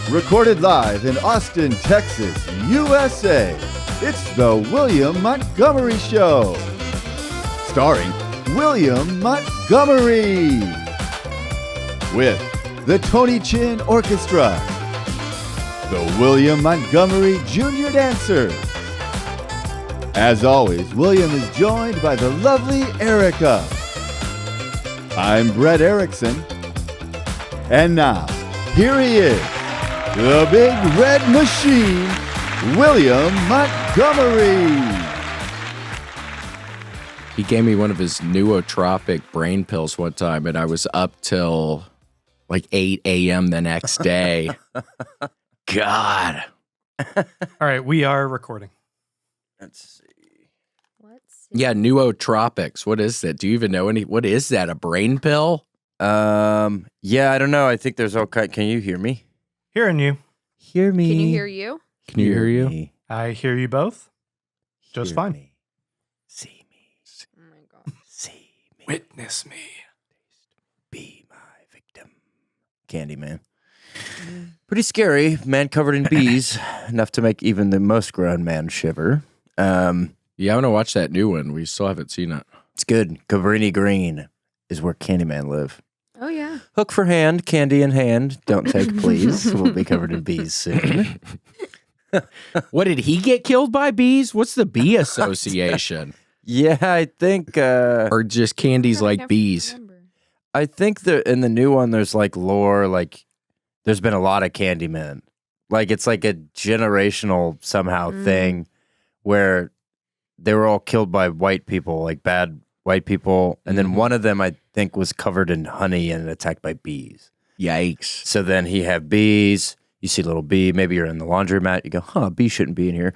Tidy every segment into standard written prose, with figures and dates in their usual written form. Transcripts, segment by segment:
Recorded live in Austin, Texas, USA, it's the William Montgomery Show. Starring William Montgomery. With the Tony Chin Orchestra. The William Montgomery Jr. Dancers. As always, William is joined by the lovely Erica. I'm Brett Erickson. And now, here he is, the big red machine, William Montgomery. He gave me one of his nootropic brain pills one time, and I was up till like 8 a.m. the next day. God. All right, we are recording. Let's see. Yeah, nootropics. What is that? Do you even know any? What is that? A brain pill? Yeah, I don't know. I think there's all kind. Can you hear me? Hearing you. Hear me. Can you hear you? Can you hear you? Me. I hear you both. Just Hear fine. me. See me. Oh my god. See me. Witness me. Be my victim. Candyman. Pretty scary. Man covered in bees. Enough to make even the most grown man shiver. Yeah, I want to watch that new one. We still haven't seen it. It's good. Cabrini Green is where Candyman live. Oh yeah. Hook for hand, candy in hand. Don't take, please. We'll be covered in bees soon. What, did he get killed by bees? What's the bee association? Yeah, I think. Or just candies I like can't bees? remember. I think that in the new one, there's like lore. Like, there's been a lot of Candymen. Like, it's like a generational somehow thing where they were all killed by white people, like bad white people, and then one of them I think was covered in honey and attacked by bees. Yikes. So then he had bees. You see a little bee. Maybe you're in the laundromat. You go, a bee shouldn't be in here.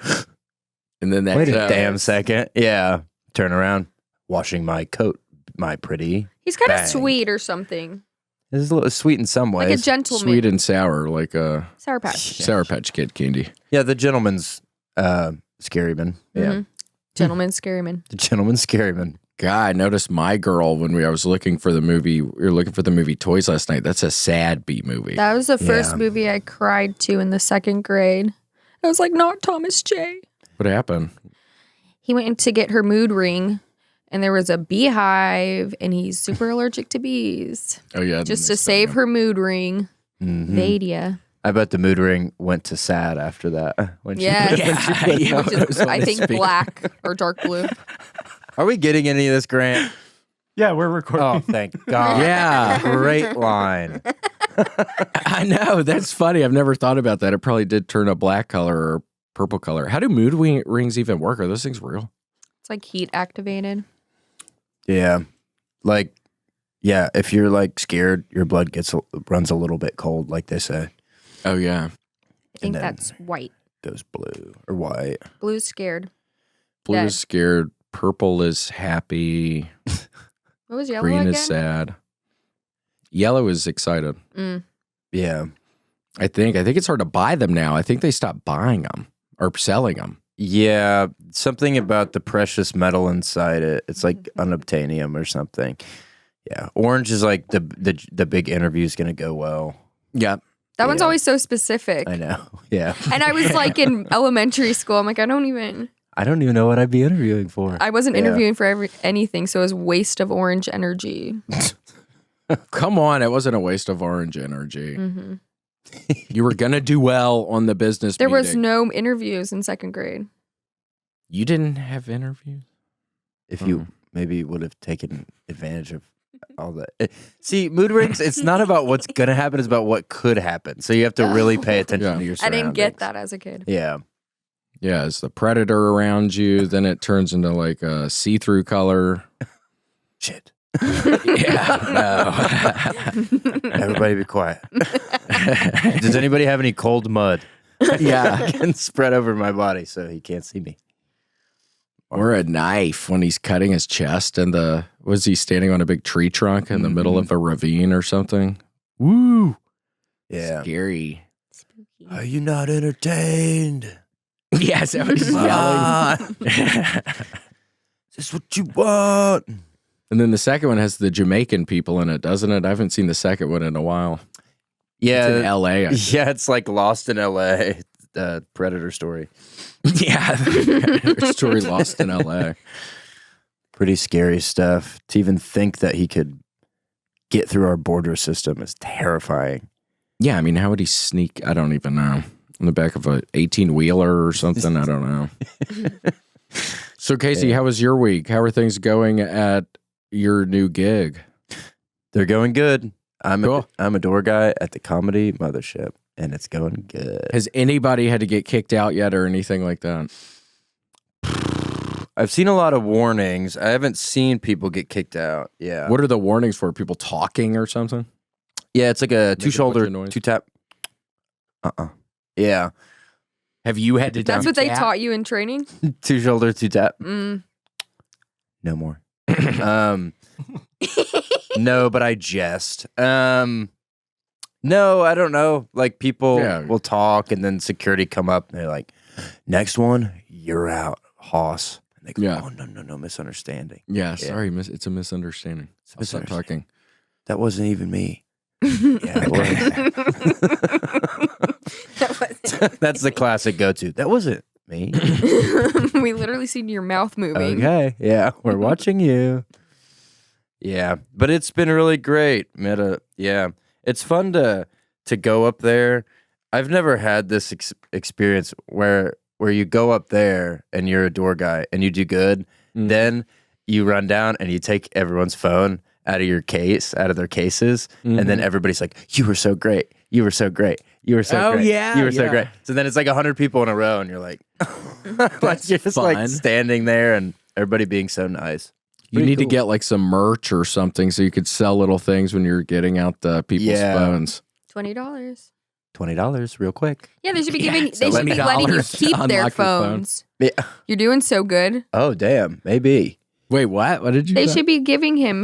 And then that Wait a damn second. Yeah. Turn around. Washing my coat, my pretty. He's kind of Bang. sweet or something. This is a little sweet in some ways. Like a gentleman. sweet and sour, like a Sour Patch. Sour Patch Kid candy. Yeah, the gentleman's scary man. Yeah. Mhm. Gentleman, scary man. The gentleman's scary man. God, I noticed My Girl when I was looking for the movie. We were looking for the movie Toys last night. That's a sad B movie. That was the first Yeah. movie I cried to in the second grade. I was like, not Thomas J. What happened? He went to get her mood ring, and there was a beehive, and he's super allergic to bees. Oh, yeah. Just to save her mood ring. Mm-hmm. Vadia. I bet the mood ring went to sad after that. When she Yeah. put- when she put- Yeah. Which is, I think, black or dark blue. Are we getting any of this, Grant? Yeah, we're recording. Oh, thank God. Yeah. Great line. I know. That's funny. I've never thought about that. It probably did turn a black color or purple color. How do mood rings even work? Are those things real? It's like heat activated. Yeah. Like, yeah, if you're like scared, your blood runs a little bit cold, like they say. Oh, yeah. I think then- that's white. Goes blue or white. Blue's scared. Blue Dead. is scared. Purple is happy. What was yellow Green again? is sad. Yellow is excited. Yeah. I think it's hard to buy them now. I think they stopped buying them or selling them. Yeah. Something about the precious metal inside it. It's like unobtainium or something. Yeah. Orange is like the big interview is going to go well. Yeah. That one's Yeah. always so specific. I know. Yeah. And I was like in elementary school. I'm like, I don't even know what I'd be interviewing for. I wasn't Yeah. interviewing for anything, so it was waste of orange energy. Come on. It wasn't a waste of orange energy. Hmm. You were going to do well on the business There was meeting. no interviews in second grade. You didn't have interviews? If you maybe would have taken advantage of all that. See, mood rings, it's not about what's going to happen, it's about what could happen. So you have to really pay attention Yeah. to your I surroundings. didn't get that as a kid. Yeah. Yeah, it's the predator around you. Then it turns into like a see-through color. Shit. Yeah, Everybody be quiet. Does anybody have any cold mud? Yeah. I can spread over my body so he can't see me. Or a knife when he's cutting his chest and was he standing on a big tree trunk in the middle of a ravine or something? Woo! Yeah. Scary. Spooky. Are you not entertained? Yes, I was yelling. Is this what you want? And then the second one has the Jamaican people in it, doesn't it? I haven't seen the second one in a while. Yeah, It's in L.A. I think. Yeah, it's like Lost in L.A. Predator story. Yeah, story Lost in L.A. Pretty scary stuff. To even think that he could get through our border system is terrifying. Yeah, I mean, how would he sneak? I don't even know. On the back of a 18-wheeler or something? I don't know. So, Casey, how was your week? How are things going at your new gig? They're going good. Cool. I'm a door guy at the Comedy Mothership, and it's going good. Has anybody had to get kicked out yet or anything like that? I've seen a lot of warnings. I haven't seen people get kicked out. Yeah. What are the warnings for? People talking or something? Yeah, it's like a two-shoulder, noise? two-tap. Yeah. Have you had to That's do what they that? taught you in training? Two-shoulder, two-tap. Mm. No more. No, but I jest. No, I don't know. Like people will talk and then security come up and they're like, next one, you're out, Hoss. And they go, oh, no, misunderstanding. Yeah, sorry, it's a misunderstanding. I'll stop talking. That wasn't even me. Yeah, it was. That's the classic go-to. That wasn't me. We literally seen your mouth moving. Okay, yeah, we're watching you. Yeah, but it's been really great. It's fun to go up there. I've never had this experience where you go up there and you're a door guy and you do good. Then you run down and you take everyone's phone out of their cases, and then everybody's like, "You were so great. You were so great. You were so great. Yeah, you were so great." So then it's like 100 people in a row, and you're like, like you're just fun. like standing there, and everybody being so nice. You need to get like some merch or something so you could sell little things when you're getting out the people's phones. $20. $20 real quick. Yeah, they should be giving. They should be letting you keep their phones. Yeah. You're doing so good. Oh damn, maybe. Wait, what? What did you? They say? should be giving him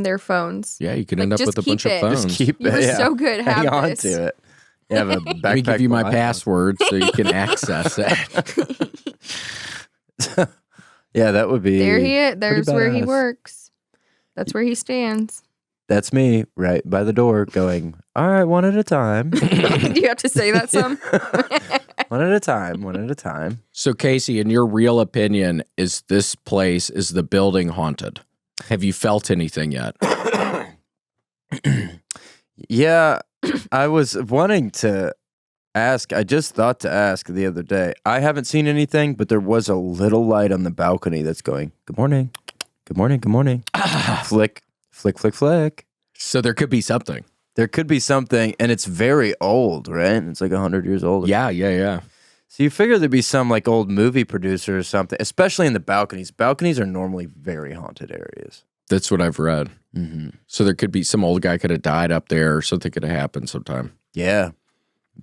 their phones. Yeah, you could end up just with a bunch keep of it. phones. Just keep You were it. so good. Have Hang on this. to it. You have a backpack. Let me give you my full of password so you can access it. iPhones. Yeah, that would be. There he is. There's where he badass. works. That's where he stands. That's me right by the door going, all right, one at a time. Do you have to say that some? One at a time, one at a time. So, Casey, in your real opinion, is the building haunted? Have you felt anything yet? Yeah, I was wanting to ask. I just thought to ask the other day. I haven't seen anything, but there was a little light on the balcony that's going, good morning, good morning, good morning. Flick, flick, flick, flick. So there could be something. There could be something, and it's very old, right? It's like 100 years old. Yeah. So you figure there'd be some like old movie producer or something, especially in the balconies. Balconies are normally very haunted areas. That's what I've read. Mm-hmm. So there could be some old guy could have died up there or something could have happened sometime. Yeah.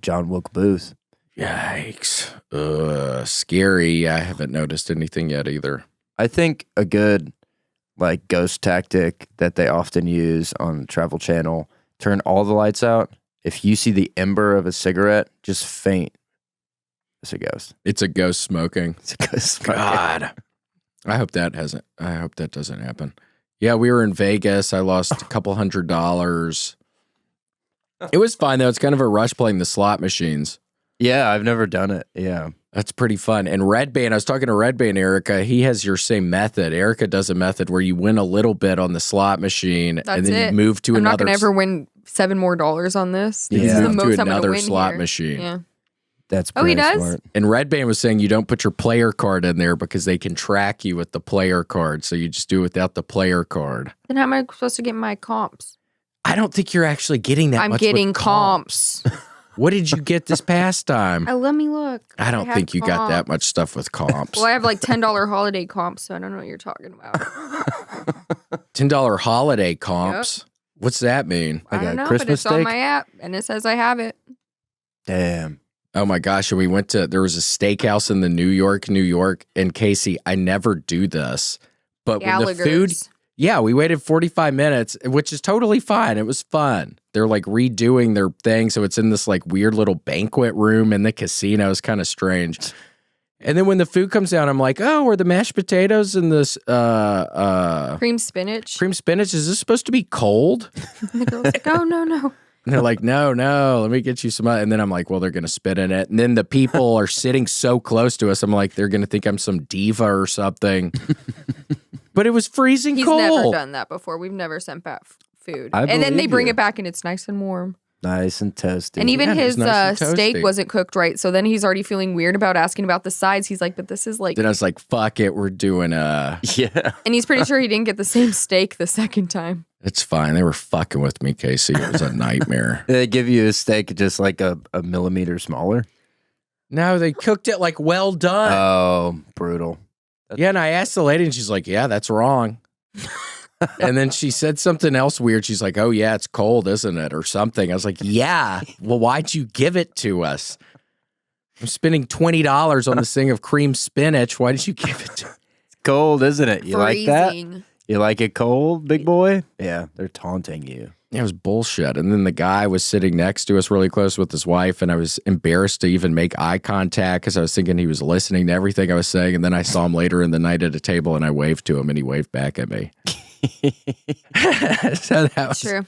John Wilkes Booth. Yikes. Scary. I haven't noticed anything yet either. I think a good like ghost tactic that they often use on Travel Channel, turn all the lights out. If you see the ember of a cigarette, just faint. It's a ghost. It's a ghost smoking. It's a ghost smoking. God. I hope that doesn't happen. Yeah, we were in Vegas. I lost a couple $100. It was fine though. It's kind of a rush playing the slot machines. Yeah, I've never done it. Yeah. That's pretty fun. And Red Band, I was talking to Red Band Erica. He has your same method. Erica does a method where you win a little bit on the slot machine and then you move to I'm another. not going to ever win $7 more on this. This Yeah. is the move most to I'm going to another win slot here. machine. Yeah. That's Oh, he pretty does? smart. And Red Band was saying you don't put your player card in there because they can track you with the player card. So you just do it without the player card. Then how am I supposed to get my comps? I don't think you're actually getting that I'm much getting with comps. What did you get this past time? Oh, let me look. I don't have think you got that comps. much stuff with comps. Well, I have like $10 holiday comps, so I don't know what you're talking about. $10 holiday comps. What's that mean? Like I don't a know, but Christmas it's on steak? my app, and it says I have it. Damn. Oh my gosh. And we went to, there was a steakhouse in the New York. And Casey, I never do this, but when the food, Gallagher's. yeah, we waited 45 minutes, which is totally fine. It was fun. They're like redoing their thing. So it's in this like weird little banquet room in the casino. It's kind of strange. And then when the food comes down, I'm like, oh, are the mashed potatoes and this Cream spinach. cream spinach, is this supposed to be cold? And the girl's like, oh, no. And they're like, no, let me get you some. And then I'm like, well, they're going to spit in it. And then the people are sitting so close to us. I'm like, they're going to think I'm some diva or something. But it was freezing He's cold. never done that before. We've never sent back food. I And then they believe bring you. it back and it's nice and warm. Nice and toasty. And even Yeah, it was his nice and steak toasty. wasn't cooked right. So then he's already feeling weird about asking about the sides. He's like, but this is like, Then I was like, fuck it. We're doing yeah. and he's pretty sure he didn't get the same steak the second time. It's fine. They were fucking with me, Casey. It was a nightmare. They give you a steak just like a millimeter smaller. No, they cooked it like well done. Oh, brutal. Yeah, and I asked the lady, and she's like, yeah, that's wrong. And then she said something else weird. She's like, oh, yeah, it's cold, isn't it? Or something. I was like, yeah. Well, why'd you give it to us? I'm spending $20 on this thing of cream spinach. Why did you give it to me? It's cold, isn't it? You like that? Freezing. You like it cold, big boy? Yeah, they're taunting you. It was bullshit. And then the guy was sitting next to us really close with his wife, and I was embarrassed to even make eye contact because I was thinking he was listening to everything I was saying. And then I saw him later in the night at a table, and I waved to him, and he waved back at me. So that was True.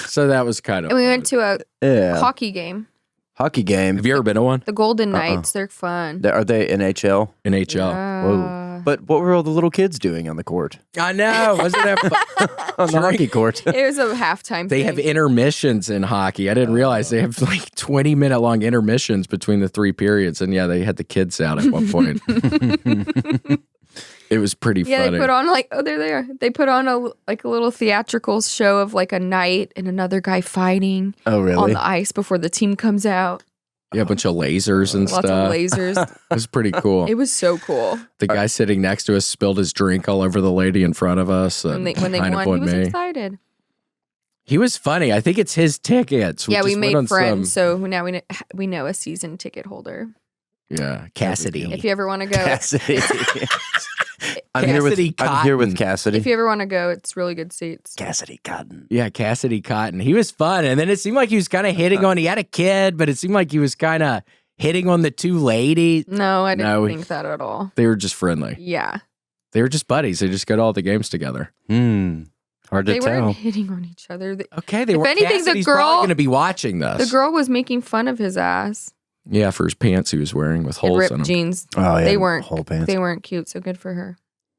So that was kind of. And we went to a Yeah. hockey game. Hockey game. Have you ever been to one? The Golden Knights. They're fun. Are they NHL? NHL. Whoa. But what were all the little kids doing on the court? I know. Wasn't that fun? On the hockey court. It was a halftime They thing. have intermissions in hockey. I didn't realize they have like 20-minute long intermissions between the three periods. And yeah, they had the kids out at one point. It was pretty Yeah, funny. they put on like, oh, they're there. They put on a little theatrical show of like a knight and another guy fighting Oh, on really? the ice before the team comes out. Yeah, a bunch of lasers and Lots stuff. of lasers. It was pretty cool. It was so cool. The guy sitting next to us spilled his drink all over the lady in front of us. When they won, he was excited. He was funny. I think it's his tickets. Yeah, we just went on made friends, so now we know a season ticket holder. Yeah, Cassidy. If you ever want to go, Cassidy. I'm Cassidy here with Cotton. Cassidy. if you ever want to go, it's really good seats. Cassidy Cotton. Yeah, Cassidy Cotton. He was fun. And then it seemed like he was kind of hitting on, he had a kid, but it seemed like he was kind of hitting on the two ladies. No, I didn't No, think that at all. They were just friendly. Yeah, They were just buddies. They just go to all the games together. Hard to they tell. weren't hitting on each other. Okay, they If were. anything, the Cassidy's girl- probably going to be watching this. The girl was making fun of his ass Yeah, for his pants he was wearing with and holes in ripped them. jeans. Oh, yeah. They weren't. Whole pants. They weren't cute. So good for her.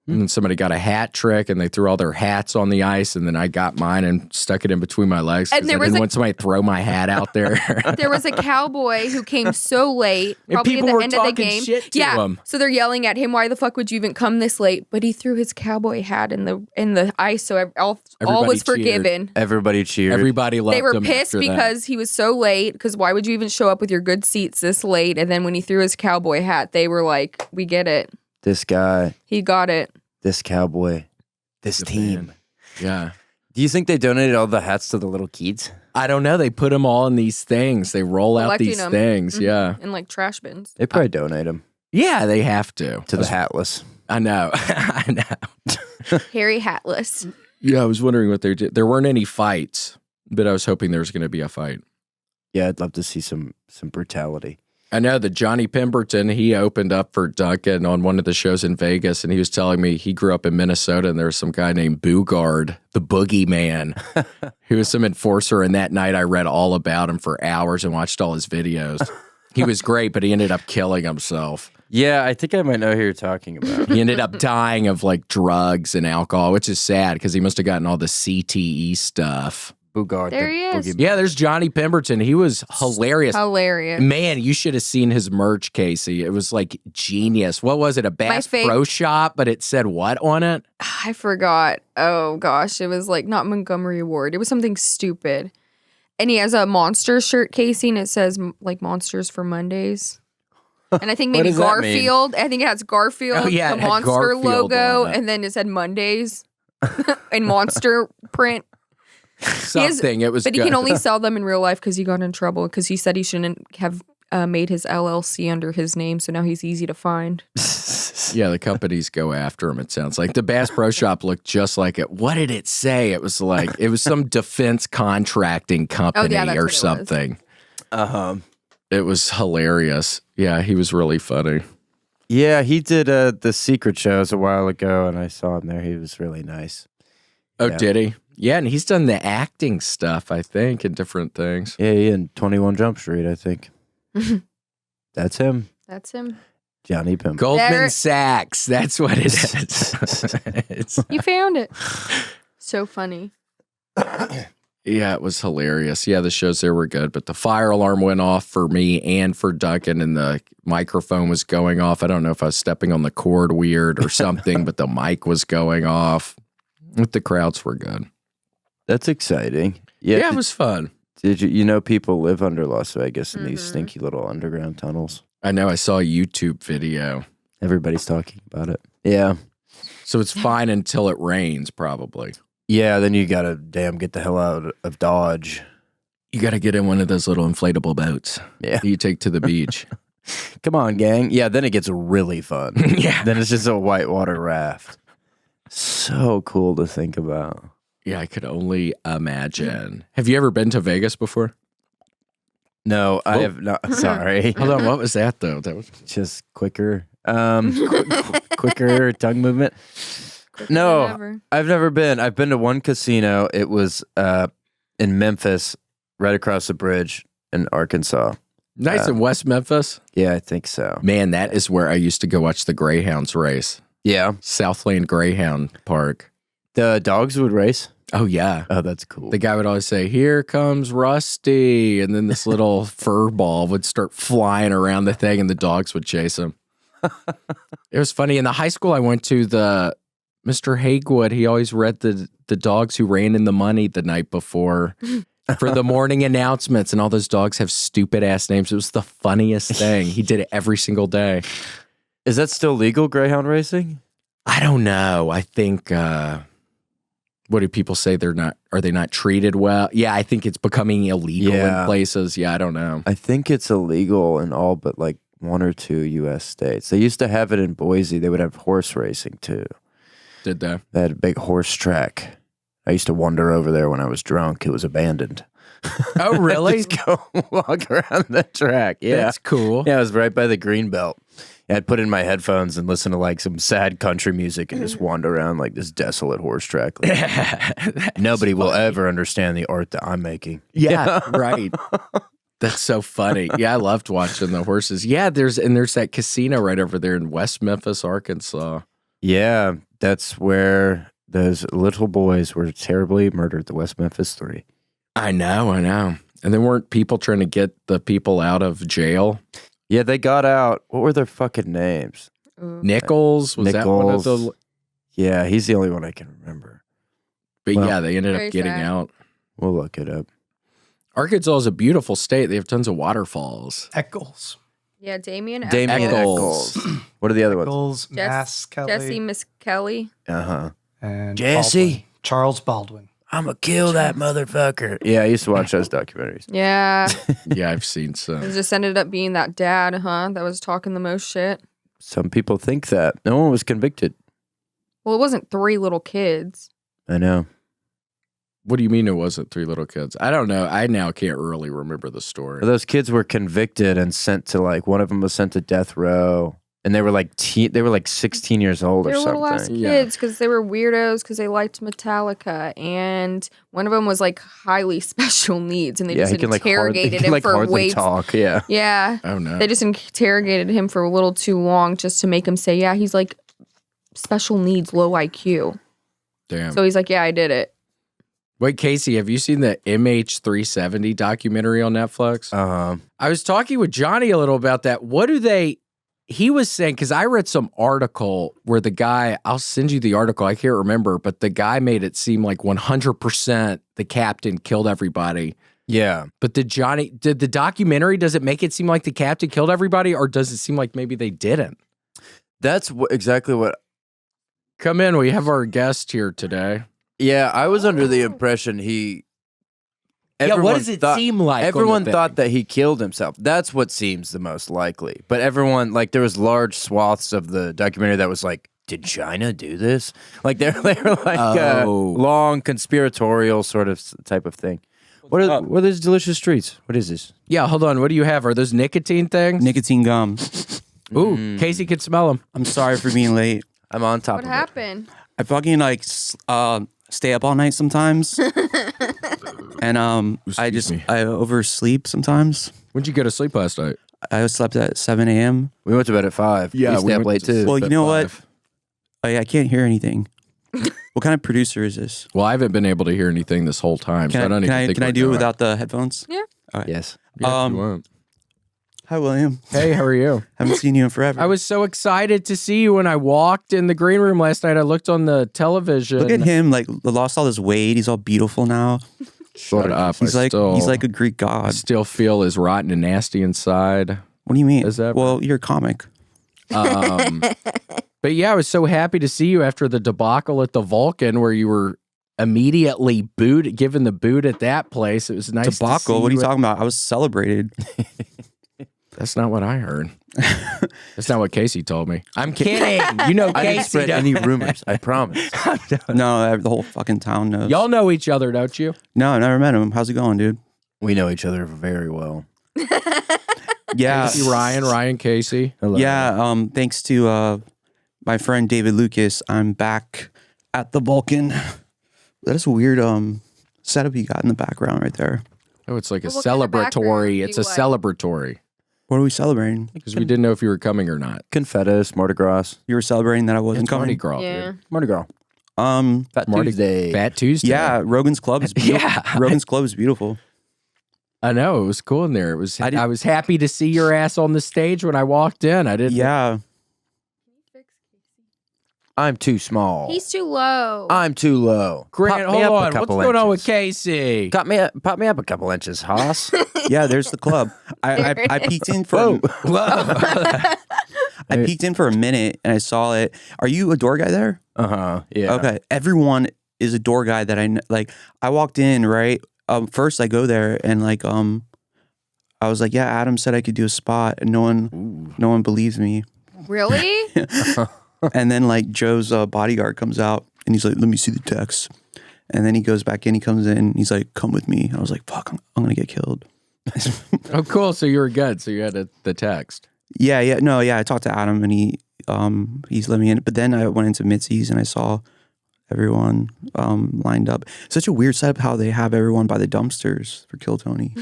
And then somebody got a hat trick, and they threw all their hats on the ice, and then I got mine and stuck it in between my legs And because I there was didn't a- want somebody to throw my hat out there. There was a cowboy who came so late, And probably at people the were end of the talking game. shit to yeah, him. so they're yelling at him, "Why the fuck would you even come this late?" But he threw his cowboy hat in the ice, so all Everybody was cheered. forgiven. Everybody cheered. Everybody loved They were him pissed after that. because he was so late. Because why would you even show up with your good seats this late? And then when he threw his cowboy hat, they were like, "We get it. This guy, He got it." this cowboy, this The team. band. Yeah. Do you think they donated all the hats to the little kids? I don't know. They put them all in these things. They roll out Collecting these them. things. Mhm. Yeah. In like trash bins. They probably donate them Yeah, they have to. to the hatless. I know. I know. Harry Hatless. Yeah, I was wondering what they did. There weren't any fights, but I was hoping there was going to be a fight. Yeah, I'd love to see some brutality. I know that Johnny Pemberton, he opened up for Duncan on one of the shows in Vegas, and he was telling me he grew up in Minnesota, and there was some guy named Boogard, the boogeyman, who was some enforcer, and that night I read all about him for hours and watched all his videos. He was great, but he ended up killing himself. Yeah, I think I might know who you're talking about. He ended up dying of like drugs and alcohol, which is sad because he must have gotten all the CTE stuff. Bugard. There he is. Yeah, there's Johnny Pemberton. He was hilarious. Hilarious. Man, you should have seen his merch, Casey. It was like genius. What was it? A Bass Pro Shop, but it said what on it? I forgot. Oh gosh, it was like not Montgomery Award. It was something stupid. And he has a Monster shirt, Casey, and it says like Monsters for Mondays. And I think What maybe does that mean? Garfield. I think it has Garfield, Oh, yeah, the it had Monster Garfield logo, on it. and then it said Mondays in Monster print. Something. It was But he good. can only sell them in real life because he got in trouble because he said he shouldn't have made his LLC under his name. So now he's easy to find. Yeah, the companies go after him, it sounds like. The Bass Pro Shop looked just like it. What did it say? It was like, it was some defense contracting company that's what it or was. something. Uh-huh. It was hilarious. Yeah, he was really funny. Yeah, he did the Secret shows a while ago, and I saw him there. He was really nice. Oh, Yeah. did he? Yeah, and he's done the acting stuff, I think, and different things. Yeah, he in 21 Jump Street, I think. That's him. That's him. Johnny Pimp. Goldman There- Sachs. That's what it is. It's, You found it. So funny. yeah, it was hilarious. Yeah, the shows there were good, but the fire alarm went off for me and for Duncan, and the microphone was going off. I don't know if I was stepping on the cord weird or something, but the mic was going off. But the crowds were good. That's exciting. Yeah, it was fun. Did you know people live under Las Vegas in these stinky little underground tunnels? I know I saw a YouTube video. Everybody's talking about it. Yeah. So it's fine until it rains, probably. Yeah, then you gotta get the hell out of Dodge. You got to get in one of those little inflatable boats Yeah. that you take to the beach. Come on, gang. Yeah, then it gets really fun. Yeah. Then it's just a whitewater raft. So cool to think about. Yeah, I could only imagine. Have you ever been to Vegas before? No, I Oh. have not. Sorry. Hold on, what was that though? That was Just quicker. Quicker tongue movement. Quicker No, than ever. I've never been. I've been to one casino. It was in Memphis, right across the bridge in Arkansas. nice in West Memphis. Yeah, I think so. Man, that is where I used to go watch the Greyhounds race. Yeah. Southland Greyhound Park. The dogs would race. Oh yeah. Oh, that's cool. The guy would always say, "Here comes Rusty," and then this little fur ball would start flying around the thing, and the dogs would chase him. It was funny. In the high school I went to, the Mr. Hagewood, he always read the dogs who ran in the money the night before for the morning announcements, and all those dogs have stupid ass names. It was the funniest thing. He did it every single day. Is that still legal, Greyhound racing? I don't know. I think what do people say? Are they not treated well? Yeah, I think it's becoming illegal Yeah. in places. Yeah, I don't know. I think it's illegal in all but like 1 or 2 U.S. states. They used to have it in Boise. They would have horse racing too. Did they? They had a big horse track. I used to wander over there when I was drunk. It was abandoned. Oh, really? Just go walk around the track. Yeah. That's cool. Yeah, I was right by the green belt. I'd put in my headphones and listen to like some sad country music and just wander around like this desolate horse track. Like, nobody will ever understand the art that I'm making. Yeah, right. That's so funny. Yeah, I loved watching the horses. Yeah, there's that casino right over there in West Memphis, Arkansas. Yeah, that's where those little boys were terribly murdered, the West Memphis Three. I know. And then weren't people trying to get the people out of jail? Yeah, they got out. What were their fucking names? Ooh. Nichols was that one of Nichols. the? Yeah, he's the only one I can remember. But Well, yeah, they ended up very getting sad. out. We'll look it up. Arkansas is a beautiful state. They have tons of waterfalls. Eccles. Yeah, Damien. Damien Eccles. Eccles. What are the other ones? Eccles, Jess- Mass Kelly, Jesse, Miss Kelly. Uh-huh. and Jesse. Baldwin. Charles Baldwin. I'm gonna kill that motherfucker. Yeah, I used to watch those documentaries. Yeah. Yeah, I've seen It some. just ended up being that dad, huh? That was talking the most shit. Some people think that. No one was convicted. Well, it wasn't 3 little kids. I know. What do you mean it wasn't 3 little kids? I don't know. I now can't really remember the story. Those kids were convicted and sent to like one of them was sent to death row, and they were like 16 years old They or were little ass something. Yeah. kids because they were weirdos because they liked Metallica. And one of them was like highly special needs. And they just interrogated him for hardly way talk. Yeah. Yeah. Oh no. They just interrogated him for a little too long just to make him say, yeah, he's like special needs, low IQ. Damn. So he's like, yeah, I did it. Wait, Casey, have you seen the MH370 documentary on Netflix? I was talking with Johnny a little about that. He was saying, because I read some article where the guy, I'll send you the article, I can't remember, but the guy made it seem like 100% the captain killed everybody. Yeah. But did the documentary, does it make it seem like the captain killed everybody, or does it seem like maybe they didn't? That's exactly what. Come in, we have our guest here today. Yeah, I was under the impression What does it seem like? Everyone thought that he killed himself. That's what seems the most likely. But everyone, like, there was large swaths of the documentary that was like, did China do this? Like, they were like Oh. long conspiratorial sort of type of thing. What are these delicious treats? What is this? Yeah, hold on. What do you have? Are those nicotine things? Nicotine gum. Ooh, Casey can smell them. I'm sorry for being late. I'm on top What of happened? I fucking stay up all night sometimes. And Excuse me. I oversleep sometimes. When'd you go to sleep last night? I slept at 7 a.m. We went to bed at 5. Yeah, we stay up late too. Well, you know what? I can't hear anything. What kind of producer is this? Well, I haven't been able to hear anything this whole time, so I don't even think Can I we're do it going. without the headphones? Yeah. All right. Yes. Yeah, if you want. Hi, William. Hey, how are you? Haven't seen you in forever. I was so excited to see you when I walked in the green room last night. I looked on the television. Look at him, like lost all this weight. He's all beautiful now. Shut up. He's like a Greek I god. still feel as rotten and nasty inside. What do you mean? Is that- Well, you're a comic. But yeah, I was so happy to see you after the debacle at the Vulcan where you were immediately given the boot at that place. It was nice to see Debacle. What are you talking about? I was celebrated. That's not what I heard. That's not what Casey told me. I'm kidding. You know I didn't Casey. spread any rumors. I promise. No, the whole fucking town knows. Y'all know each other, don't you? No, I never met him. How's it going, dude? We know each other very well. Yeah. Casey, Ryan, Casey. Hello. Yeah, thanks to my friend David Lucas, I'm back at the Vulcan. That is a weird setup you got in the background right there. Oh, it's like a Well, what kind of background celebratory. do It's you a like? celebratory What are we celebrating? because we didn't know if you were coming or not. Confettos, Mardi Gras. You were celebrating that I wasn't It's Mardi coming. Gras. Yeah. Dude. Mardi Gras. Fat Mardi Tuesday. Fat Tuesday. Yeah, Rogan's Club is beautiful. Yeah. Rogan's Club is beautiful. I know. It was cool in there. It was. I did- I was happy to see your ass on the stage when I walked in. I didn't. Yeah. I'm too small. He's too low. I'm too low. Grant, Pop me hold up a on. What's couple going on with inches. Casey? Pop me up a couple inches, Haas. Yeah, there's the club. I peeked in for I peeked in for a minute and I saw it. Are you a door guy there? Yeah. Okay. Everyone is a door guy that I know. Like I walked in, right? First I go there and like I was like, yeah, Adam said I could do a spot and no one believes me. Really? And then like Joe's bodyguard comes out and he's like, let me see the text. And then he goes back in, he comes in, and he's like, come with me. I was like, fuck, I'm gonna get killed. Oh, cool. So you were good. So you had the text. Yeah. I talked to Adam and he's let me in. But then I went into Mitzi's and I saw everyone lined up. Such a weird setup how they have everyone by the dumpsters for Kill Tony.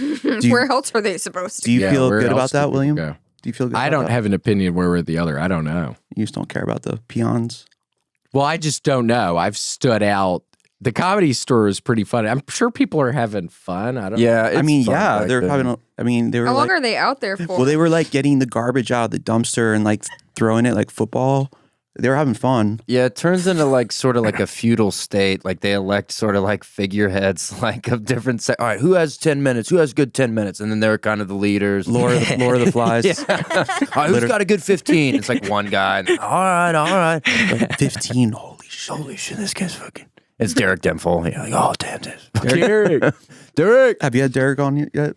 Where else are they supposed to? Do you Yeah, feel where good else about that, do people William? go? Do you feel good I about don't that? have an opinion one way or the other. I don't know. You just don't care about the peons? Well, I just don't know. I've stood out. The Comedy Store is pretty fun. I'm sure people are having fun. I don't know. Yeah. I mean, it's fun yeah, back they're then. having they were How long like, are they out there for? well, they were like getting the garbage out of the dumpster and like throwing it like football. They were having fun. Yeah, it turns into like sort of like a feudal state. Like they elect sort of like figureheads, like of different. All right, who has 10 minutes? Who has good 10 minutes? And then they're kind of the leaders. Lord of the Flies. All right, who's got a good 15? It's like one guy. And, all right. 15. Holy shit. Holy shit, this guy's fucking. It's Derek Demful. You're like, oh damn this. Derek. Have you had Derek on yet?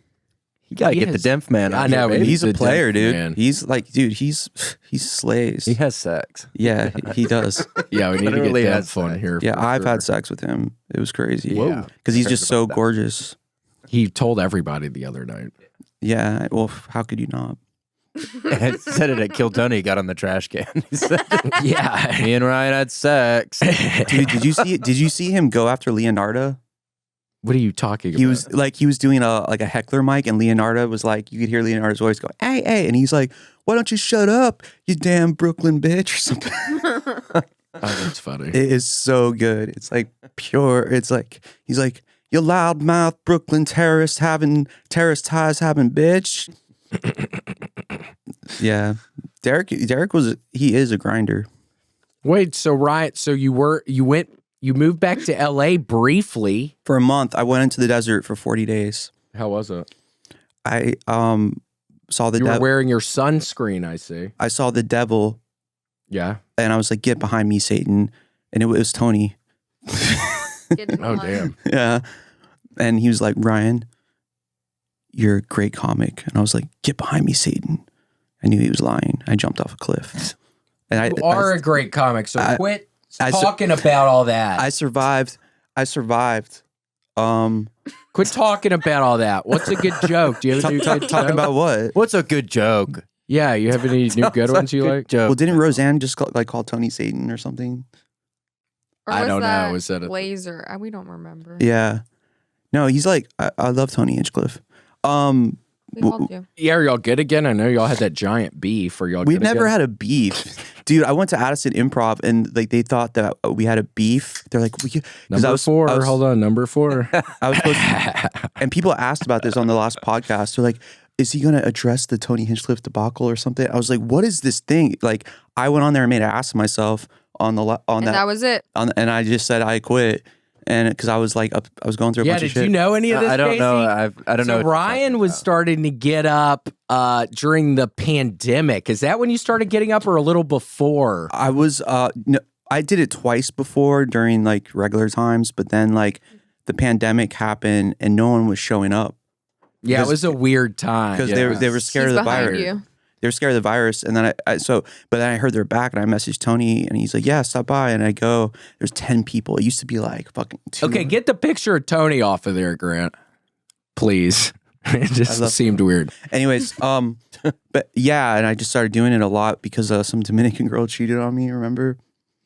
You gotta get the Yes. Demph man. I on know, here, but baby. He's a the player, Demph dude. man. He's like, dude, he's slays. He has sex. Yeah, he does. Yeah, we need to Literally get has Demph on sex. here. Yeah, for I've sure. had sex with him. It was crazy. Whoa. Because he's Heard just so about that. gorgeous. He told everybody the other night. Yeah. Well, how could you not? I said it at Kill Tony. He got on the trash can. He said, Yeah. me and Ryan had sex. Dude, did you see him go after Leonardo? What are you talking about? He was doing a heckler mic, and Leonardo was like, you could hear Leonardo's voice go, hey, and he's like, why don't you shut up, you damn Brooklyn bitch, or something. Oh, that's funny. It is so good. It's like pure. It's like he's like, you loudmouth Brooklyn terrorist ties having bitch. Yeah, Derek he is a grinder. Wait, so Ryan, so you moved back to LA briefly. For a month, I went into the desert for 40 days. How was it? I saw the You were devil. wearing your sunscreen, I see. I saw the devil, Yeah. and I was like, "Get behind me, Satan!" And it was Tony. Get in Oh, line. damn. Yeah, and he was like, "Ryan, you're a great comic," and I was like, "Get behind me, Satan!" I knew he was lying. I jumped off a cliff, and You are a great comic, so I- quit I- talking about all that. I survived. Quit talking about all that. What's a good joke? Do you have a new good Talking joke? about what? What's a good joke? Yeah, you have any new good ones you like? Joke. Well, didn't Roseanne just call Tony Satan or something? Or I was don't know. that Was that a Laser? We don't remember. Yeah. No, he's like, I love Tony Hinchcliffe. We all do. Yeah, are y'all good again? I know y'all had that giant beef. Are y'all We've good never again? had a beef. Dude, I went to Addison Improv and like they thought that we had a beef. They're like, Number 4. Hold on, number 4. I was supposed to, and people asked about this on the last podcast. They're like, is he going to address the Tony Hinchcliffe debacle or something? I was like, what is this thing? Like, I went on there and made an ass of myself on And that was it. and I just said I quit. And because I was like, I was going through a bunch of did shit. you know any of this? I don't Casey? know. I don't know. So what you're Ryan talking was about. starting to get up during the pandemic. Is that when you started getting up, or a little before? I was, no, I did it twice before during like regular times, but then like the pandemic happened and no one was showing up. Yeah, Because- it was a weird time. Because Yeah. they were scared He's of the behind virus. you. They were scared of the virus, and then but then I heard they're back, and I messaged Tony, and he's like, "Yeah, stop by." And I go, "There's 10 people. It used to be like fucking 2." Okay, get the picture of Tony off of there, Grant. Please. It just seemed weird. Anyways, but yeah, and I just started doing it a lot because some Dominican girl cheated on me. Remember?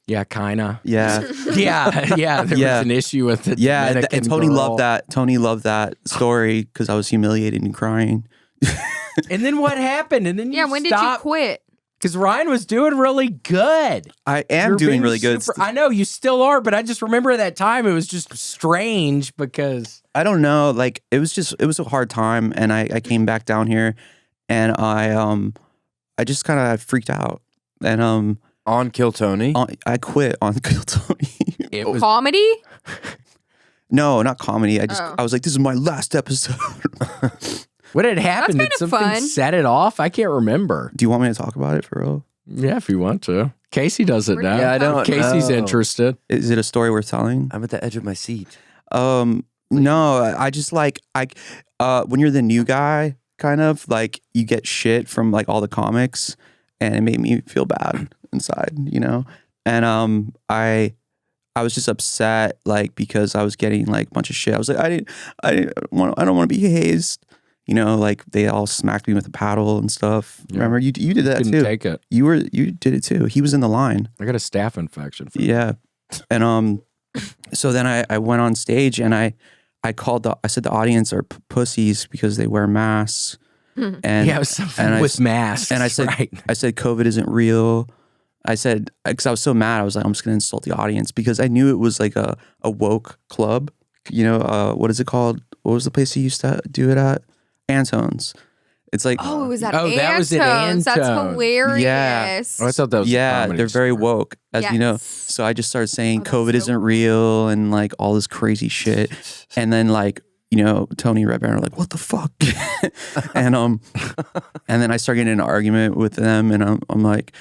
Yeah, kinda. Yeah, Yeah. There Yeah. was an issue with the yeah. Dominican And Tony girl. loved that. Tony loved that story because I was humiliated and crying. And then what happened? And then you Yeah, when did you stopped? quit? Because Ryan was doing really good. I am You're doing being really good. I know you still are, but I just remember at that time it was just strange because I don't know. Like it was a hard time, and I came back down here, and I just kind of freaked out, and On Kill Tony. I quit on Kill Tony. it was Comedy? No, not comedy. Oh. I was like, this is my last episode. what had happened. Did kinda something fun. set it off? I can't remember. Do you want me to talk about it for real? Yeah, if you want to. Casey does it now. Yeah, I don't Casey's know. interested. Is it a story worth telling? I'm at the edge of my seat. No, I just like when you're the new guy, kind of like you get shit from like all the comics, and it made me feel bad inside, you know. And I was just upset, like because I was getting like a bunch of shit. I was like, I don't want to be hazed, you know. Like they all smacked me with a paddle and stuff. Yeah. Remember, you did that Couldn't too. take it. You did it too. He was in the line. I got a staph infection. Yeah. And so then I went on stage and I said the audience are pussies because they wear masks. And Yeah, it was something and with masks. and I said right. I said COVID isn't real. I said, because I was so mad, I was like, I'm just gonna insult the audience because I knew it was like a woke club. You know, what is it called? What was the place you used to do it at? Antone's. It's like Oh, it was at Oh, that was at Antone's. That's Antone. hilarious. Oh, I thought that was a yeah, comedy they're very store. woke, as you know. Yes. So I just started saying Oh, that's COVID so isn't real and like all this crazy shit. And then like, you know, Tony and Red Band are like, what the fuck? and then I started getting in an argument with them, and I'm like,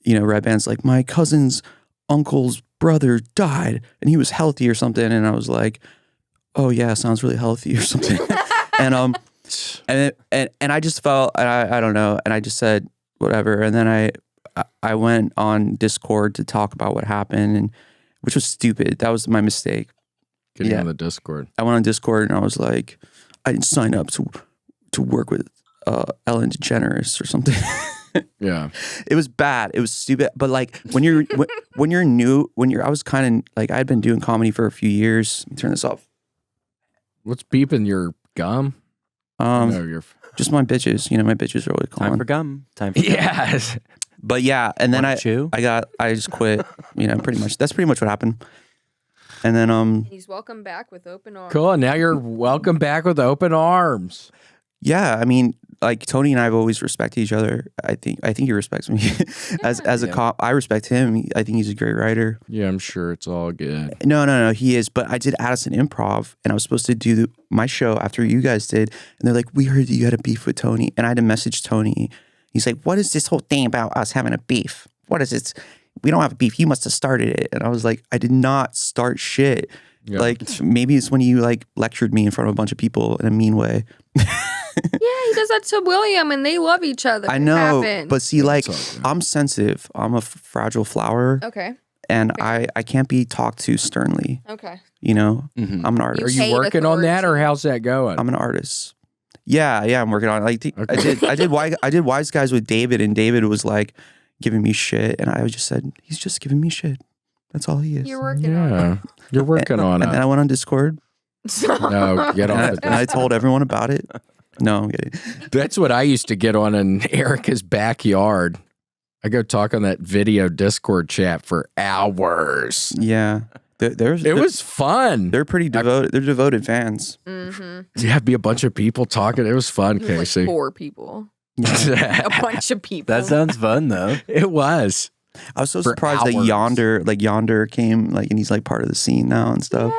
you know, Red Band's like, my cousin's uncle's brother died and he was healthy or something, and I was like, oh yeah, sounds really healthy or something. and I just felt I don't know, and I just said whatever, and then I went on Discord to talk about what happened, and which was stupid. That was my mistake. Getting Yeah. on the Discord. I went on Discord and I was like, I didn't sign up to work with Ellen DeGeneres or something. Yeah. It was bad. It was stupid. But like when you're new, I was kind of like, I had been doing comedy for a few years. Let me turn this off. What's beeping your gum? No, your Just my bitches. You know, my bitches are always Time calling. for gum. Time for gum. yeah. But yeah, and then Want to chew? I just quit. You know, pretty much. That's pretty much what happened. And then He's welcome back with open arms. Cool. And now you're welcome back with open arms. yeah, I mean, like Tony and I have always respected each other. I think he respects me as a cop. I respect him. I think he's a great writer. Yeah, I'm sure it's all good. No, he is. But I did Addison Improv, and I was supposed to do my show after you guys did, and they're like, "We heard that you had a beef with Tony," and I had to message Tony. He's like, "What is this whole thing about us having a beef? What is it? We don't have a beef. You must have started it." And I was like, "I did not start shit. Yeah. Like maybe it's when you like lectured me in front of a bunch of people in a mean way." Yeah, he does that to William, and they love each other. I It know, happened. but see, like, all good. I'm sensitive. I'm a fragile flower, Okay. and I can't be talked to sternly. Okay. You know, Mhm. I'm an Are artist. You you hate working on that, or authority. how's that going? I'm an artist. Yeah, I'm working on it. Like Okay. I did Wise Guys with David, and David was like giving me shit, and I just said, he's just giving me shit. That's all he is. You're working on Yeah, you're working on And then I it. went on Discord No, get off and it. I told everyone about it. No, I'm kidding. That's what I used to get on in Erica's backyard. I go talk on that video Discord chat for hours. Yeah. It was fun. They're pretty devoted. They're devoted fans. Yeah, be a bunch of people talking. It was fun, There's Casey. like 4 people. A bunch of people. That sounds fun though. It was. I was so For surprised that hours. Yonder came, like, and he's like part of the scene now and stuff.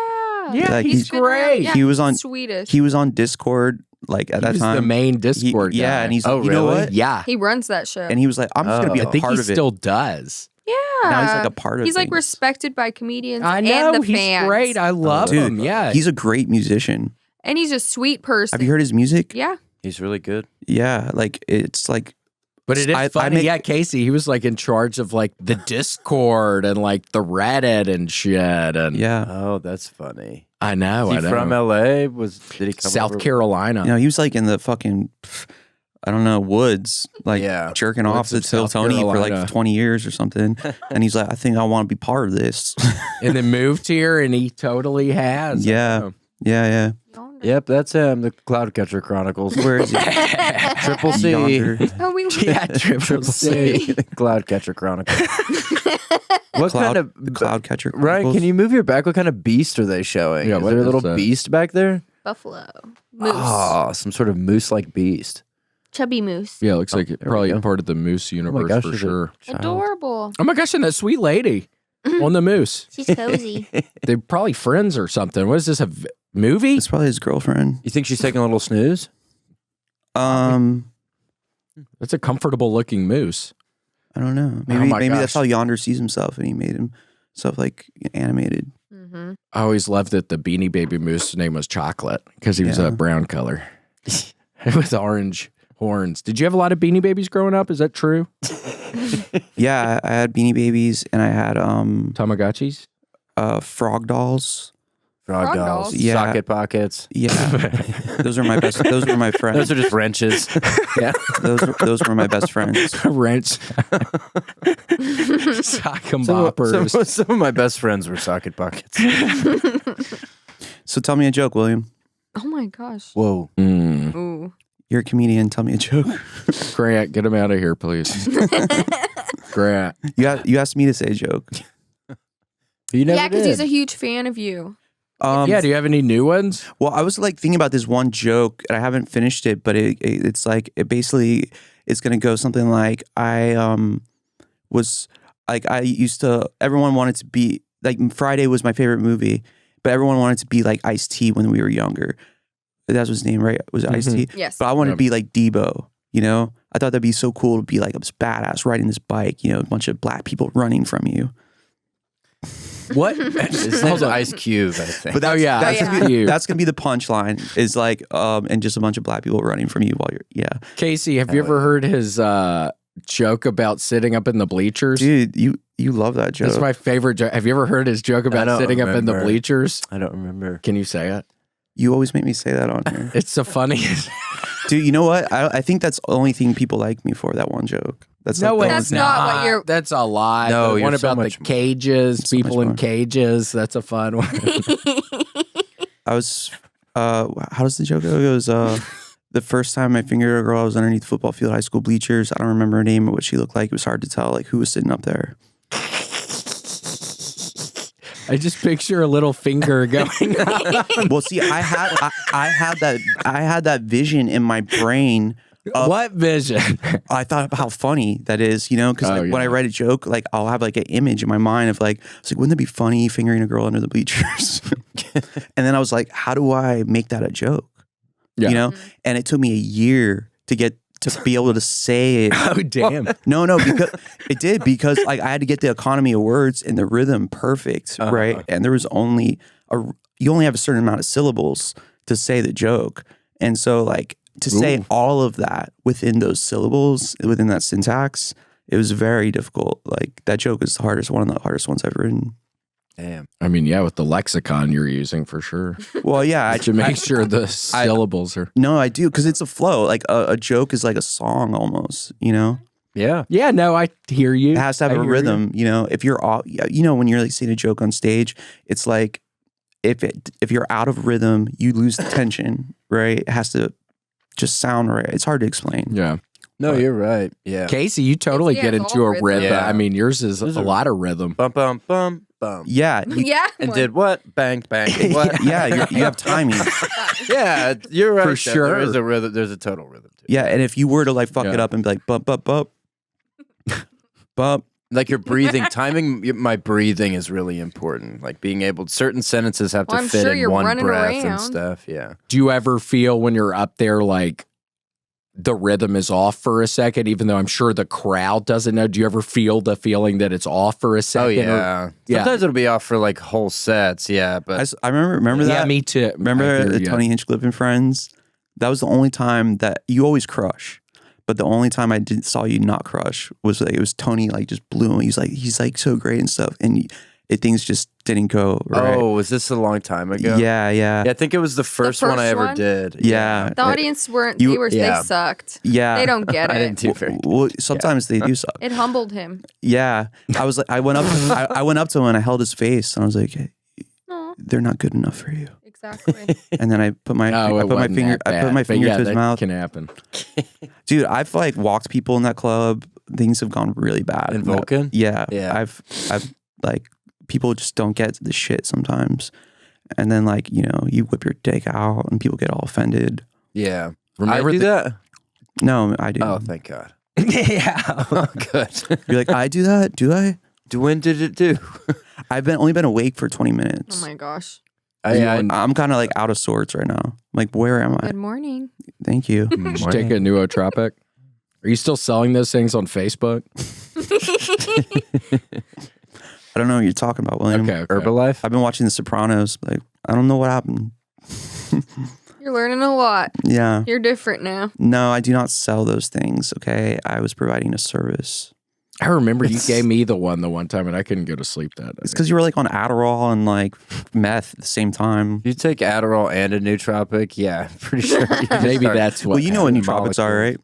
Yeah, like, he's he's been around- great. yeah, He was on- Swedish. He was on Discord, like, at He that was time. the main Discord guy. Yeah, and he's Oh, like, you know really? what? Yeah. He runs that show. And he was like, I'm just gonna be Oh. a I think part he of it. still does. yeah. Now he's like a part of He's like things. respected by comedians I know. and the He's fans. great. I love Dude, him. Yeah. He's a great musician. And he's a sweet person. Have you heard his music? Yeah. He's really good. Yeah, like it's like But it is I funny. make- Yeah, Casey, he was like in charge of like the Discord and like the Reddit and shit. And yeah. Oh, that's funny. I know. Is I he know. from LA? Did he come South over? Carolina. You know, he was like in the fucking, I don't know, woods, like Yeah. jerking Woods off to of South Tony for Carolina. like 20 years or something. And he's like, I think I want to be part of this. And then moved here and he totally has. Yeah. yeah. Yep, that's him. The Cloudcatcher Chronicles. Where is he? Triple C. Yonder. Oh, we Yeah, Triple C. Cloudcatcher Chronicles. What kind of The Cloudcatcher. Ryan? Chronicles? Can you move your back? What kind of beast are they showing? Yeah, is what there a is little that? beast back there? Buffalo. Moose. Oh, some sort of moose-like beast. Chubby moose. Yeah, it looks like there we probably go. part of the Moose universe gosh, for there's a sure. child. Adorable. Oh my gosh, and that sweet lady on the Moose. She's cozy. They're probably friends or something. What is this, a movie? It's probably his girlfriend. You think she's taking a little snooze? That's a comfortable looking moose. I don't know. Oh my Maybe gosh. that's how Yonder sees himself, and he made himself like animated. Mm-hmm. I always loved that the Beanie Baby Moose's name was Chocolate because he was Yeah. a brown color with orange horns. Did you have a lot of Beanie Babies growing up? Is that true? Yeah, I had Beanie Babies, and I had Tamagotchis? frog dolls. Frog Frog dolls, dolls. Yeah. socket pockets. Yeah, those are my best. Those were my friends. Those are just wrenches. Yeah. Those were my best friends. Wrench. Sock 'em boppers. Some of my best friends were socket pockets. So tell me a joke, William. Oh my gosh. Whoa. Ooh. You're a comedian. Tell me a joke. Grant, get him out of here, please. Grant. You asked me to say a joke. You never Yeah, because did. he's a huge fan of you. Yeah, do you have any new ones? Well, I was like thinking about this one joke, and I haven't finished it, but it's like it basically is going to go something like everyone wanted to be like Friday was my favorite movie, but everyone wanted to be like Ice-T when we were younger. That's his name, right? Was it Ice-T? Yes. But I wanted Yeah. to be like Debo. You know, I thought that'd be so cool to be like this badass riding this bike. You know, a bunch of black people running from you. What? His name's Ice Cube, I think. But that's, yeah, that's, yeah. Gonna be, Cube. that's gonna be the punchline. Is like and just a bunch of black people running from you while you're Casey, have you ever heard his joke about sitting up in the bleachers? Dude, you love that joke. That's my favorite joke. Have you ever heard his joke about don't sitting up in the remember. bleachers? I don't remember. Can you say it? You always make me say that on here. It's the funniest. Dude, you know what? I think that's the only thing people like me for, that one joke. That's No, like the That's only- not what you're- That's a lie. No, The you're one so about the much more. cages, so people much in more. cages. That's a fun one. I was how does the joke go? It goes the first time I fingered a girl, I was underneath the football field, high school bleachers. I don't remember her name or what she looked like. It was hard to tell like who was sitting up there. I just picture a little finger going up. Well, see, I had that vision in my brain. What vision? I thought about how funny that is, you know, because Oh, when yeah. I write a joke, like I'll have like an image in my mind of like, it's like, wouldn't it be funny fingering a girl under the bleachers? And then I was like, how do I make that a joke? Yeah. You know, and it took me a year to get to be able to say it. Oh, damn. No, because it did because like I had to get the economy of words and the rhythm perfect, right? And there was you only have a certain amount of syllables to say the joke, and so like to say all of that within those syllables, within that syntax, it was very difficult. Like that joke is one of the hardest ones I've written. Damn. I mean, yeah, with the lexicon you're using for sure. Well, yeah, To make sure the syllables are. No, I do because it's a flow. Like a joke is like a song almost, you know. Yeah. Yeah, no, I hear you. It has to have I a hear rhythm. You know, if you're all, you know, when you're like saying a joke on stage, it's like if you're out of rhythm, you lose the tension, right? It has to just sound right. It's hard to explain. Yeah. No, you're right. Yeah. Casey, you totally Yeah, get it's into all a rhythm. rhythm. Yeah. I mean, yours is Those a are- lot of rhythm. Bum, bum, bum, bum. Yeah. Yeah. And did what? Bang, bang. What? Yeah, you have timing. Yeah, you're right. For though. sure. There is a rhythm. There's a total rhythm to it. Yeah, and if you were to like fuck Yeah. it up and be like bump, bump, bump, bump. Like your breathing, timing. My breathing is really important. Like being able, certain sentences have Well, to I'm fit sure in you're one running breath around. and stuff. Yeah. Do you ever feel when you're up there like the rhythm is off for a second, even though I'm sure the crowd doesn't know? Do you ever feel the feeling that it's off for a second? Oh or- yeah. Yeah. Sometimes it'll be off for like whole sets. Yeah, but I remember Yeah, that. me too. I Remember hear the ya. Tony Hinchcliffe and Friends? That was the only time that you always crush. But the only time I saw you not crush was like it was Tony like just blew him. He's like so great and stuff, and things just didn't go right. oh, was this a long time ago? yeah. Yeah, I think it was the first one I first ever one? did. Yeah. The audience weren't. You- They Yeah. sucked. Yeah. They don't get I it. didn't do very. Well, sometimes they do suck. It humbled him. Yeah, I was like, I went up to him and I held his face and I was like, hey, No, they're not good enough for you. exactly. And then I put my Oh, I it put my wasn't finger that I put bad, my but finger yeah, to his that mouth. can happen. Dude, I've like walked people in that club. Things have gone really bad. In Vulcan? Yeah, Yeah. I've like people just don't get the shit sometimes, and then like you whip your dick out and people get all offended. Yeah. Remember I do the- that? No, I do. Oh, thank God. Yeah. Oh, good. You're like, I do that? Do I? When did it do? I've only been awake for 20 minutes. Oh my gosh. I'm kind of like out of sorts right now. I'm like, where am I? Good morning. Thank you. Did you take a nootropic? Are you still selling those things on Facebook? I don't know what you're talking about, William. Okay. Herbalife? I've been watching The Sopranos. Like, I don't know what happened. You're learning a lot. Yeah. You're different now. No, I do not sell those things. Okay. I was providing a service. I remember you gave me the one time, and I couldn't go to sleep that It's night. because you were like on Adderall and like meth at the same time. You take Adderall and a nootropic? Yeah, pretty sure. you Maybe start- that's what. Well, you know what happened. nootropics are, right?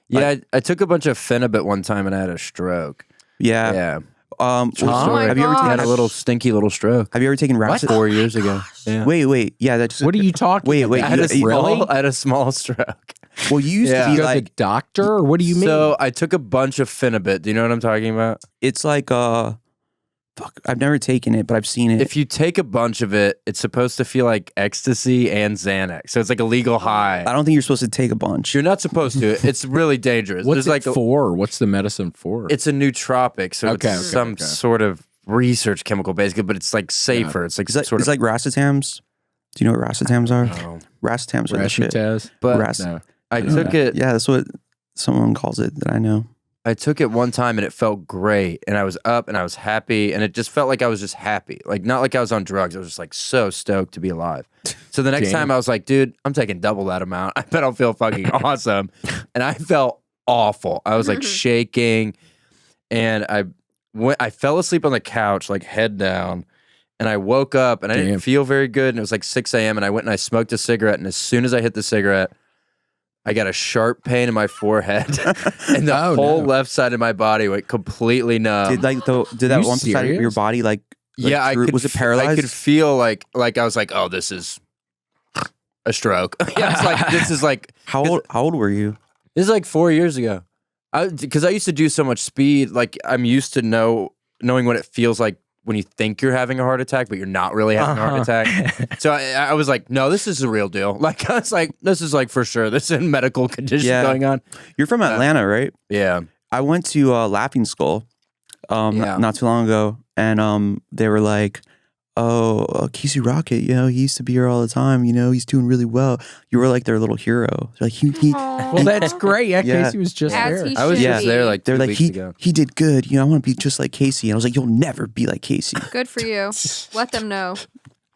Yeah, I took a bunch of Phenibut one time and I had a stroke. Yeah. Yeah. Well, Oh my have you ever gosh. I taken had a little stinky little stroke. Have you ever taken Raxi? 4 years ago. Yeah. Wait. Yeah, that's What are you talking? Wait, about? wait, I had, a you- really? I had a small stroke. Well, you used Yeah. to You be go to like the doctor, or what do you mean? So I took a bunch of Phenibut. Do you know what I'm talking about? it's like fuck. I've never taken it, but I've seen it. If you take a bunch of it, it's supposed to feel like ecstasy and Xanax. So it's like a legal high. I don't think you're supposed to take a bunch. You're not supposed to. It's really dangerous. what's There's it like for? What's the medicine for? it's a nootropic, so Okay, it's okay, some okay. sort of research chemical basically, but it's like safer. It's like It's like, sort it's of like racetams. Do you know what racetams are? Oh. Racetams are the shit. Rashutaz? But Rac- No. I took it Yeah, that's what someone calls it that I know. I took it one time and it felt great, and I was up and I was happy, and it just felt like I was just happy. Like not like I was on drugs. I was just like so stoked to be alive. So the next Damn. time I was like, dude, I'm taking double that amount. I bet I'll feel fucking awesome. And I felt awful. I was like shaking, and I fell asleep on the couch, like head down, and I woke up and I Damn. didn't feel very good. And it was like 6 a.m. and I went and I smoked a cigarette, and as soon as I hit the cigarette, I got a sharp pain in my forehead, and the Oh, whole no. left side of my body went completely numb. Did that you one side of your serious? body like yeah, I through- could. was it I paralyzed? could feel like I was like, oh, this is a stroke. Yeah, it's like this is like How old were you? this is like 4 years ago. Because I used to do so much speed, like I'm used to knowing what it feels like when you think you're having a heart attack, but you're not really having a heart attack. So I was like, no, this is a real deal. Like I was like, this is like for sure. This is a medical condition Yeah. going on. You're from Atlanta, right? Yeah. I went to Laughing Skull Yeah. not too long ago, and they were like, "Oh, Casey Rocket, he used to be here all the time. He's doing really well." You were like their little hero. Like he Well, that's great. Yeah, Yeah. Casey was just As there. he I was should just be. there like 2 they're like weeks he ago. he did good. I want to be just like Casey. And I was like, you'll never be like Casey. Good for you. Let them know.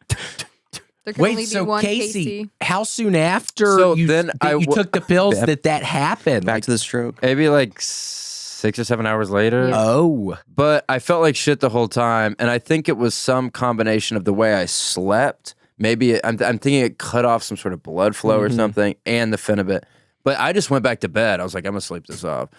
There can Wait, only be so one Casey, how soon after So you, then that you took the pills that happened? Back to the stroke. Maybe like 6 or 7 hours later. Yeah. Oh, But I felt like shit the whole time, and I think it was some combination of the way I slept. Maybe I'm thinking it cut off some sort of blood flow or something, and the Phenibut. But I just went back to bed. I was like, I'm gonna sleep this off.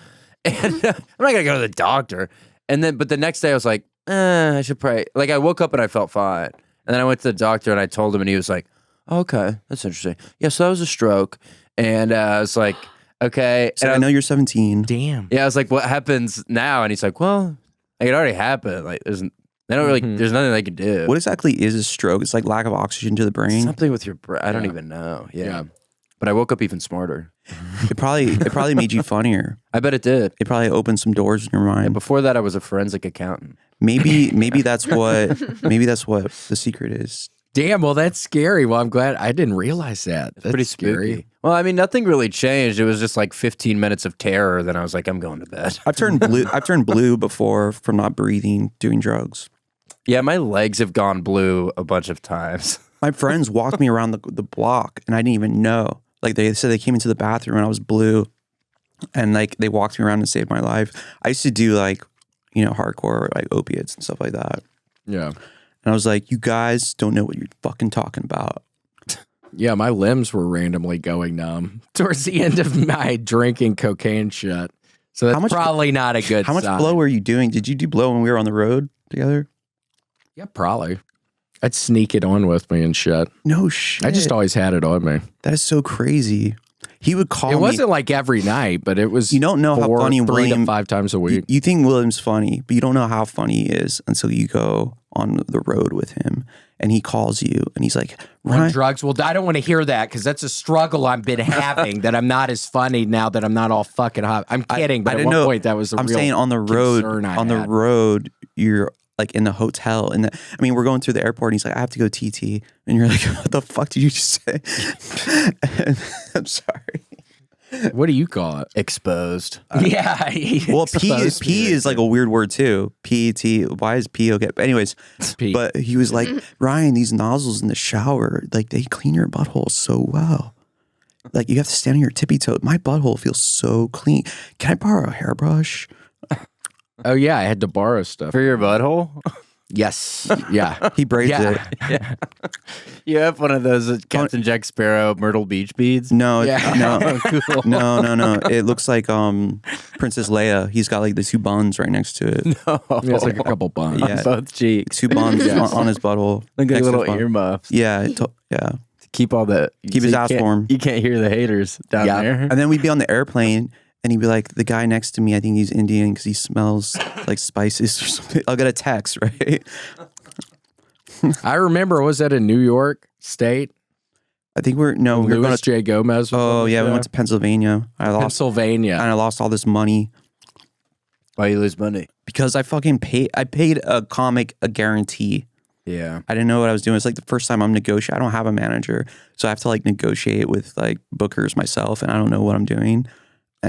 And I'm not gonna go to the doctor. And then, but the next day I was like, I should pray. Like I woke up and I felt fine. And then I went to the doctor and I told him, and he was like, oh, okay, that's interesting. Yeah, so that was a stroke. And I was like, okay. So And I know you're 17. Damn. yeah, I was like, what happens now? And he's like, well, like, it already happened. Like, there's nothing they can do. What exactly is a stroke? It's like lack of oxygen to the brain. Something with your brain. I don't Yeah. even know. Yeah. Yeah. But I woke up even smarter. It probably made you funnier. I bet it did. It probably opened some doors in your And mind. before that, I was a forensic accountant. Maybe that's what the secret is. Damn, well, that's scary. Well, I'm glad I didn't realize that. That's Pretty scary. spooky. Well, I mean, nothing really changed. It was just like 15 minutes of terror. Then I was like, I'm going to bed. I've turned blue before from not breathing, doing drugs. Yeah, my legs have gone blue a bunch of times. My friends walked me around the block, and I didn't even know. Like they said, they came into the bathroom and I was blue, and like they walked me around and saved my life. I used to do like, hardcore like opiates and stuff like that. Yeah. And I was like, you guys don't know what you're fucking talking about. Yeah, my limbs were randomly going numb towards the end of my drinking cocaine shit. So that's probably not a good How much sign. blow were you doing? Did you do blow when we were on the road together? Yeah, probably. I'd sneak it on with me and shit. No shit. I just always had it on me. That is so crazy. He would call me. It wasn't like every night, but it was. You don't know how funny 3 William. to 5 times a week. You think William's funny, but you don't know how funny he is until you go on the road with him, and he calls you, and he's like, On "Ryan, drugs. Well, I don't want to hear that because that's a struggle I've been having. That I'm not as funny now that I'm not all fucking hot. I'm kidding, but I at didn't one know- point that was a I'm real saying on the road, concern I on the had. road, you're like in the hotel, and we're going through the airport, and he's like, I have to go TT, and you're like, what the fuck did you just say? And I'm sorry. What do you call it? Exposed. Yeah. Well, P is like a weird word too. P-E-T. Why is P okay? But anyways, P. but he was like, Ryan, these nozzles in the shower, like they clean your butthole so well. Like you have to stand on your tippy toe. My butthole feels so clean. Can I borrow a hairbrush? Oh yeah, I had to borrow stuff. For your butthole? Yes. Yeah. He braids Yeah. it. You have one of those Captain Jack Sparrow Myrtle Beach beads? No, Yeah. no, Cool. no. It looks like Princess Leia. He's got like the 2 buns right next to it. Oh, Yeah, it's like a couple buns. Yeah. on both cheeks. 2 buns on his butthole. Like next to little his bun. earmuffs. Yeah, yeah. Keep all the Keep his ass you can't- warm. You can't hear the haters down Yeah. there. And then we'd be on the airplane, and he'd be like, the guy next to me, I think he's Indian because he smells like spices or something. I'll get a text, right? I remember, was that in New York State? I think we were going Louis to. J. Gomez. was Oh on the yeah, we show? went to Pennsylvania. I lost, and Pennsylvania. I lost all this money Why you lose money? because I fucking paid. I paid a comic a guarantee. Yeah. I didn't know what I was doing. It's like the first time I'm negotiating. I don't have a manager, so I have to like negotiate with like bookers myself, and I don't know what I'm doing.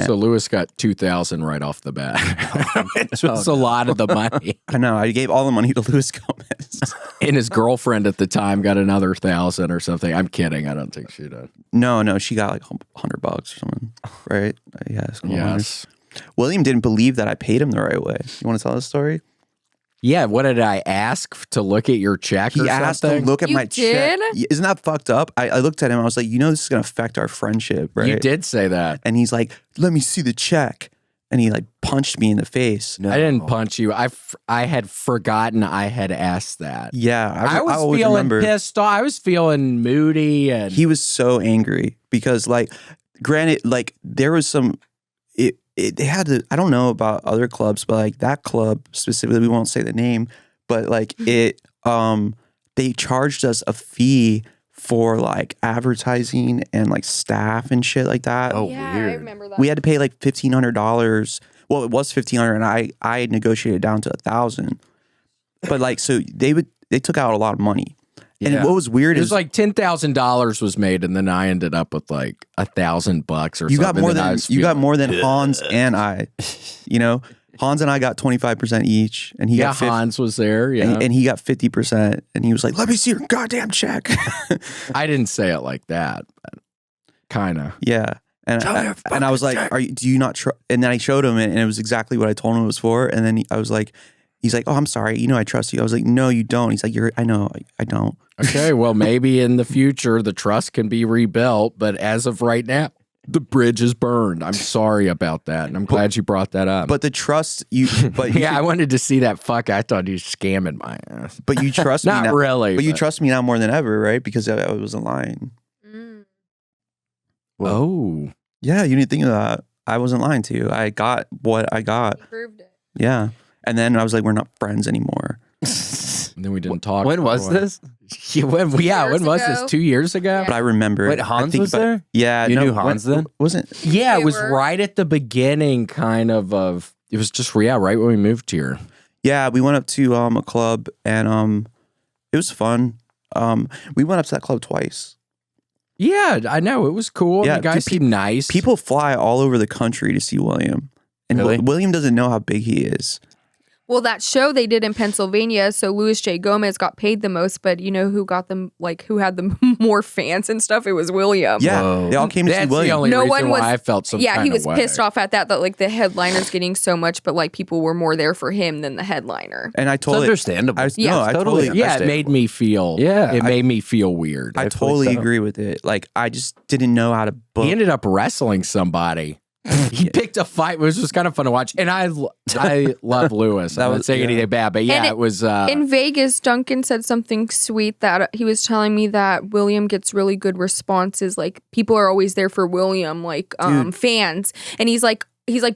So Lewis got 2,000 right off the bat. Which was a lot of the money. I know. I gave all the money to Luis Gomez. And his girlfriend at the time got another 1,000 or something. I'm kidding. I don't think she did. No, she got like $100 or something, right? Yeah. It's cool. Yes. William didn't believe that I paid him the right way. You want to tell the story? Yeah. What did I ask to look at your check or He asked something? to look at You my check. did? Isn't that fucked up? I looked at him. I was like, this is going to affect our friendship, right? You did say that. And he's like, let me see the check. And he like punched me in the face. No. I didn't punch you. I had forgotten I had asked that. Yeah. I was always feeling remember. pissed off. I was feeling moody and He was so angry because like, granted, like there was some, it had to, I don't know about other clubs, but like that club specifically, we won't say the name, but like they charged us a fee for like advertising and like staff and shit like that. Oh, yeah, I weird. remember that. We had to pay like $1,500. Well, it was $1,500, and I negotiated down to $1,000. But like, so they took out a lot of money. And Yeah. what was weird it is was like $10,000 was made, and then I ended up with like $1,000 or you something. got more and I than was you got feeling- more than Hans and I. You know, Hans and I got 25% each, and he Yeah, got 50, Hans was there. Yeah, and he got 50%, and he was like, "Let me see your goddamn check." I didn't say it like that, but kind of. Yeah. And Tell me your and I was like, fucking do you not trust? And then I showed him it, and it was exactly what I told him it was for. And then I was like, he's like, "Oh, I'm sorry. I trust you." I was like, "No, you don't." He's like, I know, I don't. Okay, well, maybe in the future the trust can be rebuilt, but as of right now, The bridge is burned. I'm sorry about that, and I'm glad you brought that up. But the trust you, but you yeah, I wanted to see that fuck. I thought he was scamming my ass. but you trust me Not now. really. But you trust me now more than ever, right? Because I wasn't lying. Oh. Yeah, you didn't think of that. I wasn't lying to you. I got what I got. You proved it. Yeah. And then I was like, we're not friends anymore. And then we didn't talk. When was this? Yeah, when was ago. this? 2 years ago? But I remember Wait, it. Hans I think was there? Yeah. You knew Hans then? Wasn't. Yeah, They it was were. right at the beginning, kind of. It was just right when we moved here. Yeah, we went up to a club and it was fun. We went up to that club twice. Yeah, I know it was cool. Yeah, The guys dude, seemed nice. People fly all over the country to see William. And Really? William doesn't know how big he is. Well, that show they did in Pennsylvania, so Louis J. Gomez got paid the most, but you know who got them, like, who had the more fans and stuff? It was William. Yeah, Whoa. they all came to see That's the William. only No reason one was- why I felt some Yeah, he kind was of way. pissed off at that, like the headliner's getting so much, but like people were more there for him than the headliner. And I It's totally, understandable. Yeah, no, I totally totally, Yeah, it made me feel. Yeah, it made me feel weird. I Rightfully totally so. agree with it. Like, I just didn't know how to book. He ended up wrestling somebody. He picked a fight, which was kind of fun to watch. And I love Lewis. I'm not saying anything bad, but yeah, And it was. In Vegas, Duncan said something sweet that he was telling me that William gets really good responses. Like people are always there for William, like fans. And he's like,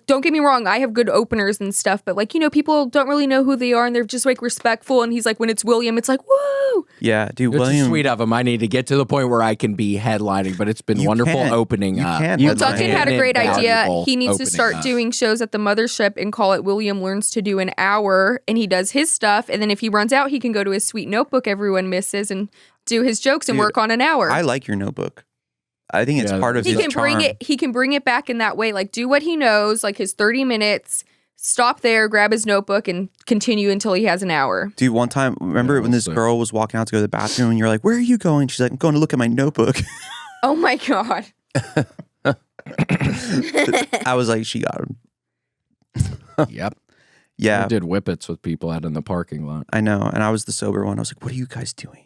don't get me wrong, I have good openers and stuff, but like, you know, people don't really know who they are and they're just like respectful. And he's like, when it's William, it's like, whoa. Yeah, dude, It's William. sweet of him. I need to get to the point where I can be headlining, but it's been You wonderful can. opening You up. can Well, headline. Duncan had a great Valuable idea. He needs to opening start up. doing shows at the mothership and call it William Learns to Do an Hour. And he does his stuff. And then if he runs out, he can go to his sweet notebook everyone misses and do his jokes and Dude, work on an hour. I like your notebook. I think it's Yeah, part of he his can charm. bring it. He can bring it back in that way. Like do what he knows, like his 30 minutes. Stop there, grab his notebook, and continue until he has an hour. Dude, one time, remember when this sick. girl was walking out to go to the bathroom and you're like, where are you going? She's like, I'm going to look at my notebook. Oh my god! I was like, she got him. Yep. Yeah, I did whippets with people out in the parking lot. I know. And I was the sober one. I was like, what are you guys doing?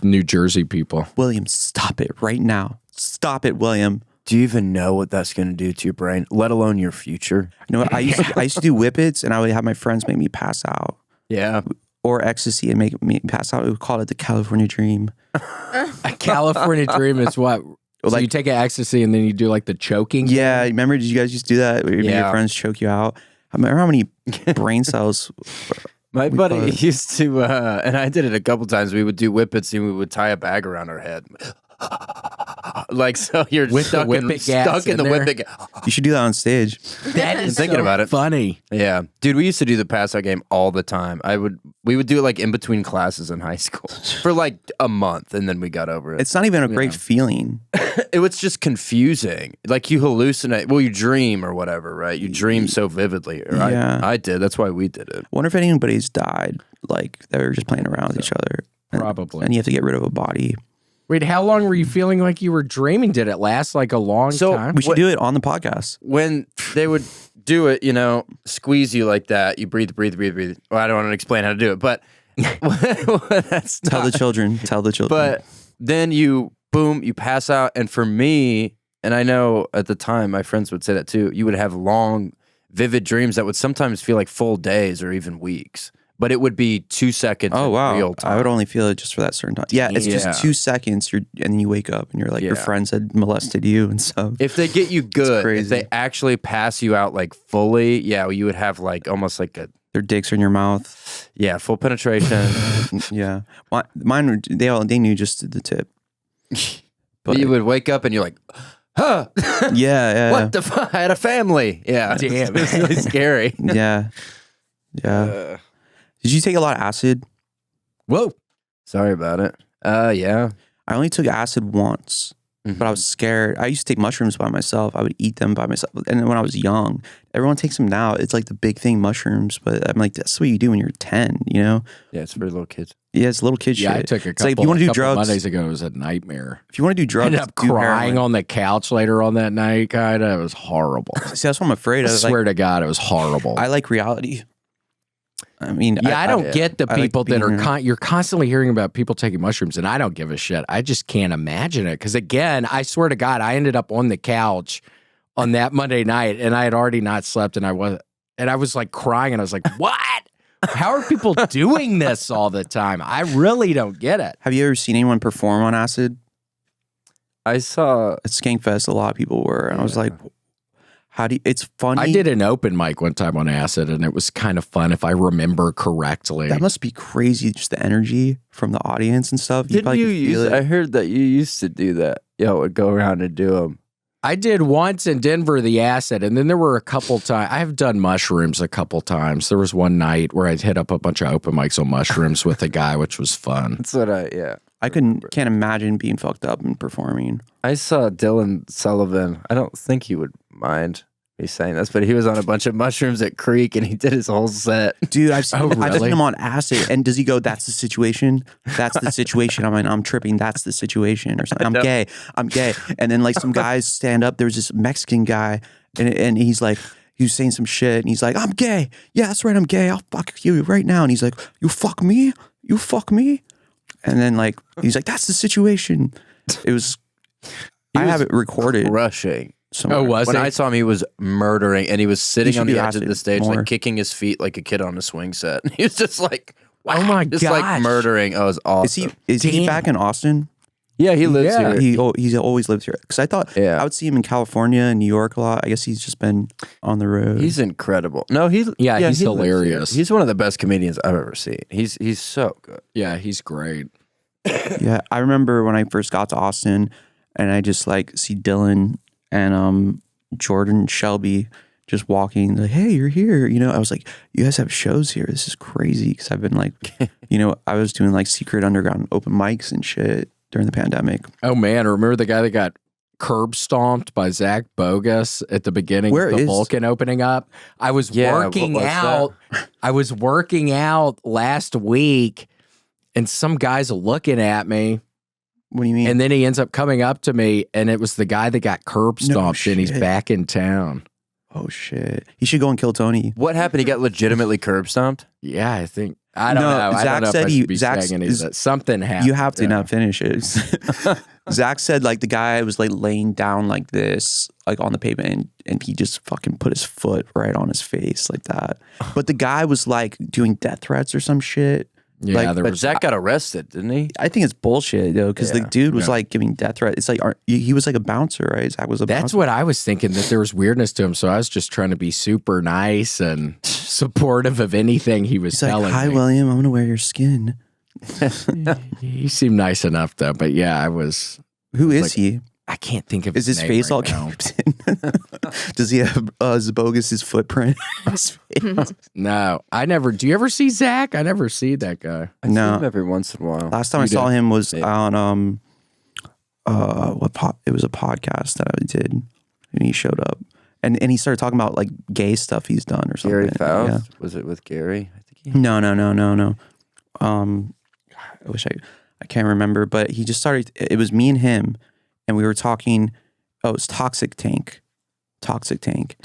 New Jersey people. William, stop it right now. Stop it, William. Do you even know what that's going to do to your brain, let alone your future? You know what? I used to do whippets and I would have my friends make me pass out. Yeah. Or ecstasy and make me pass out. We would call it the California dream. A California dream is what? So Like- you take an ecstasy and then you do like the choking. Yeah, remember, did you guys used to do that? Where you made your Yeah. friends choke you out? I remember how many brain cells. My We buddy both- used to, and I did it a couple times. We would do whippets and we would tie a bag around our head. Like, so you're With the stuck in, whippet gas stuck in in the there? whippet You should do that on stage. That is thinking so about it. funny. Yeah. Dude, we used to do the pass out game all the time. We would do it like in between classes in high school for like a month and then we got over it. It's not even a great feeling. It was just confusing. Like you hallucinate, well, you dream or whatever, right? You dream so vividly. Or Yeah. I did. That's why we did it. Wonder if anybody's died. Like they were just playing around with each other. And- Probably. And you have to get rid of a body. Wait, how long were you feeling like you were dreaming? Did it last like a long So, time? We should do it on the podcast. When they would do it, you know, squeeze you like that, you breathe. Well, I don't want to explain how to do it, but that's Tell the not- children. Tell the children. But then you pass out. And for me, and I know at the time my friends would say that too, you would have long, vivid dreams that would sometimes feel like full days or even weeks. But it would be 2 seconds oh in wow, real time. I would only feel it just for that certain time. Yeah, it's Yeah. just 2 seconds. And then you wake up and you're like, your Yeah. friends had molested you and stuff. If they get you good, if crazy. they actually pass you out like fully, yeah, you would have like almost like a Their dicks are in your mouth. full penetration. Yeah, mine. They knew just the tip. But you would wake up and you're like, huh? Yeah. What the fuck? I had a family. Yeah, Damn. it's really scary. Yeah. Did you take a lot of acid? Whoa. Sorry about it. Yeah. I only took acid once, but I was scared. I used to take mushrooms by myself. I would eat them by myself. And then when I was young, everyone takes them now. It's like the big thing, mushrooms. But I'm like, that's what you do when you're 10, you know? Yeah, it's for little kids. Yeah, it's little kid Yeah, shit. I took a It's like, couple. if you want to do a couple drugs, Mondays ago, it was a nightmare. if you want to do drugs, I ended up do crying heroin. on the couch later on that night. Kind of, it was horrible. See, that's what I'm afraid I of. swear to God, it was horrible. I like reality. I mean, Yeah, I don't get the I like people that being are here. you're constantly hearing about people taking mushrooms, and I don't give a shit. I just can't imagine it. Because again, I swear to God, I ended up on the couch on that Monday night, and I had already not slept, and I was like crying, and I was like, "What? How are people doing this all the time? I really don't get it." Have you ever seen anyone perform on acid? I saw. At Skankfest, a lot of people were, and I was like, "How do you?" It's funny. I did an open mic one time on acid, and it was kind of fun if I remember correctly. That must be crazy, just the energy from the audience and stuff. Didn't probably you could feel use? it. I heard that you used to do that. Yeah, would go around and do them. I did once in Denver, the acid, and then there were a couple times. I have done mushrooms a couple times. There was one night where I'd hit up a bunch of open mics on mushrooms with a guy, which was fun. That's what I Can't imagine being fucked up and performing. I saw Dylan Sullivan. I don't think he would mind me saying this, but he was on a bunch of mushrooms at Creek and he did his whole set. Dude, I've seen, Oh, I've really? seen him on acid. And does he go, "That's the situation? That's the situation. I'm tripping. That's the situation." Or something. I'm gay. And then like some guys stand up. There's this Mexican guy and he's like, he was saying some shit and he's like, "I'm gay. Yeah, that's right. I'm gay. I'll fuck you right now." And he's like, "You fuck me? You fuck me?" And then like, he's like, "That's the situation." It was, I have it recorded. Rushing. Somewhere. Oh, was When it? I saw him, he was murdering, and he was sitting should on the do edge of acid the stage, more. like kicking his feet like a kid on a swing set. He was just like, Oh my just like gosh. murdering. Oh, it was awesome. Is he Damn. back in Austin? Yeah, he lives Yeah. here. He's always lived here. Because I thought Yeah. I would see him in California and New York a lot. I guess he's just been on the road. He's incredible. No, he's He's he lives here. hilarious. He's one of the best comedians I've ever seen. He's so good. Yeah, he's great. Yeah, I remember when I first got to Austin, and I just like see Dylan and Jordan Shelby just walking. Like, "Hey, you're here." You know, I was like, "You guys have shows here? This is crazy." Because I've been like, I was doing like secret underground open mics and shit during the pandemic. Oh man, remember the guy that got curb stomped by Zach Bogus at the beginning Where of the is- Vulcan opening up? I was Yeah, working what was out. I was working out last week, and some guy's looking at me, What do you mean? and then he ends up coming up to me, and it was the guy that got curb No stomped, and he's shit. back in town. Oh shit! He should go and kill Tony. What happened? He got legitimately curb stomped? Yeah, I think I don't No, know. I Zach don't know said if I he- should be Zach saying any is- of that. Something happened. You have to yeah. not finish it. Zach said like the guy was like laying down like this, like on the pavement, and he just fucking put his foot right on his face like that. But the guy was like doing death threats or some shit. Yeah, like, there But was. Zach got arrested, didn't he? I think it's bullshit though, because the Yeah. dude was Yeah. like giving death threats. It's like he was like a bouncer, right? Zach was a That's bouncer. what I was thinking, that there was weirdness to him. So I was just trying to be super nice and supportive of anything he was He's like, telling "Hi, me. William. I'm gonna wear your skin." He seemed nice enough though, but yeah, I was. Who is Like, he? I can't think of Is his name face right all now. caved in? Does he have Zbogus's footprint on his face? No, I never. Do you ever see Zach? I never see that guy. I see No. him every once in a while. Last time I You saw did. him was Yeah. on it was a podcast that I did, and he showed up, and he started talking about like gay stuff he's done or something. Gary Faust? Yeah. Was it with Gary? I think he. No. I wish I can't remember, but he just started. It was me and him, and we were talking. Oh, it was Toxic Tank, Toxic Tank.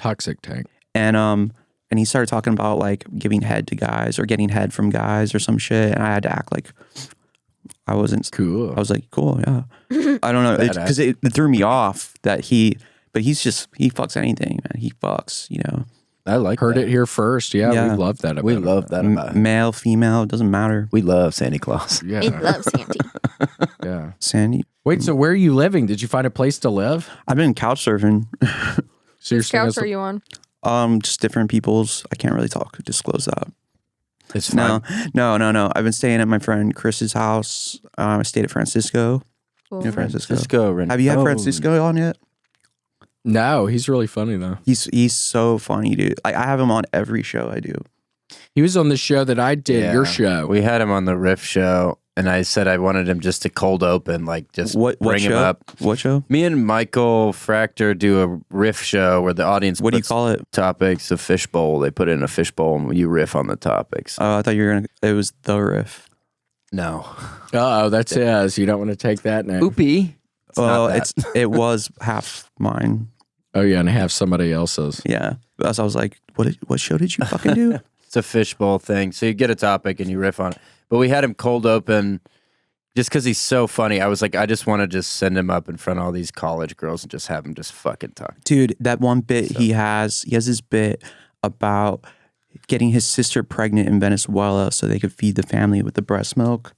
and he started talking about like giving head to guys or getting head from guys or some shit, and I had to act like I wasn't. Cool. I was like, cool, yeah. I don't know, because it threw me off that he fucks anything, man. He fucks, I like Heard that. it here first. Yeah, Yeah. we love that. About We him. love that about him. Male, female, it doesn't matter. We love Santa Claus. I Yeah, love Sandy. yeah. Sandy, Wait, so where are you living? Did you find a place to live? I've been couch surfing. So you're Which couch staying are you on? Just different people's. I can't really disclose that. It's fun. No. I've been staying at my friend Chris's house. I stayed at Francisco. Cool. You know Francisco. Francisco. Have you had Francisco on yet? No, he's really funny though. He's so funny, dude. Like, I have him on every show I do. He was on the show that I did, your show. We had him on the Riff show, and I said I wanted him just to cold open, like just What bring him show? up. What show? Me and Michael Fractor do a riff show where the audience What do you puts call it? topics, a fishbowl. They put it in a fishbowl and you riff on the topics. Oh, I thought you were gonna. It was the riff. No. Oh, that's his. You don't want to take that name. Oopie. Well, not that. it was half mine. Oh yeah, and have somebody else's. Yeah. So I was like, what show did you fucking do? It's a fishbowl thing. So you get a topic and you riff on it. But we had him cold open just because he's so funny. I was like, I just want to just send him up in front of all these college girls and just have him just fucking talk. Dude, that one bit he has this bit about getting his sister pregnant in Venezuela so they could feed the family with the breast milk.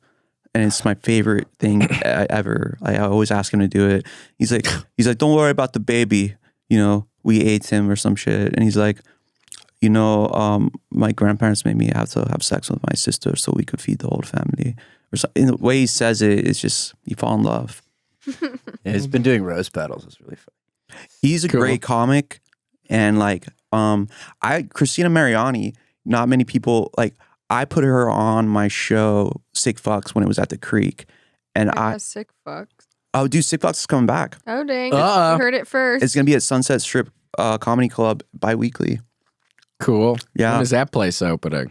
And it's my favorite thing ever. I always ask him to do it. He's like, don't worry about the baby. You know, we ate him or some shit. And he's like, you know, my grandparents made me have to have sex with my sister so we could feed the whole family. Or so, in the way he says it, it's just, you fall in love. Yeah, he's been doing roast battles. It's really fun. He's a great comic. And like, Christina Mariani, not many people, like, I put her on my show, Sick Fucks, when it was at the Creek. And Sick fucks. Oh, dude, Sick Fucks is coming back. Oh, dang. You heard it first. It's going to be at Sunset Strip Comedy Club bi-weekly. Cool. Yeah. When is that place opening?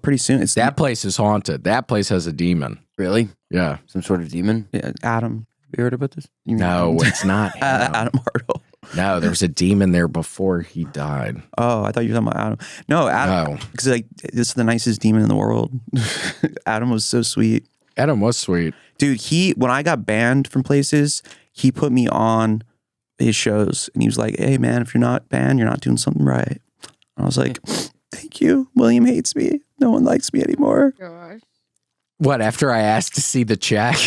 Pretty soon. It's That place is haunted. That place has a demon. Really? Yeah. Some sort of demon? Yeah, Adam. You heard about this? No, it's not him. Adam Hartle. No, there was a demon there before he died. Oh, I thought you were talking about Adam. No, Adam. No. Because like this is the nicest demon in the world. Adam was so sweet. Adam was sweet. Dude, when I got banned from places, he put me on his shows and he was like, hey man, if you're not banned, you're not doing something right. And I was like, thank you. William hates me. No one likes me anymore. Gosh. What, after I asked to see the check?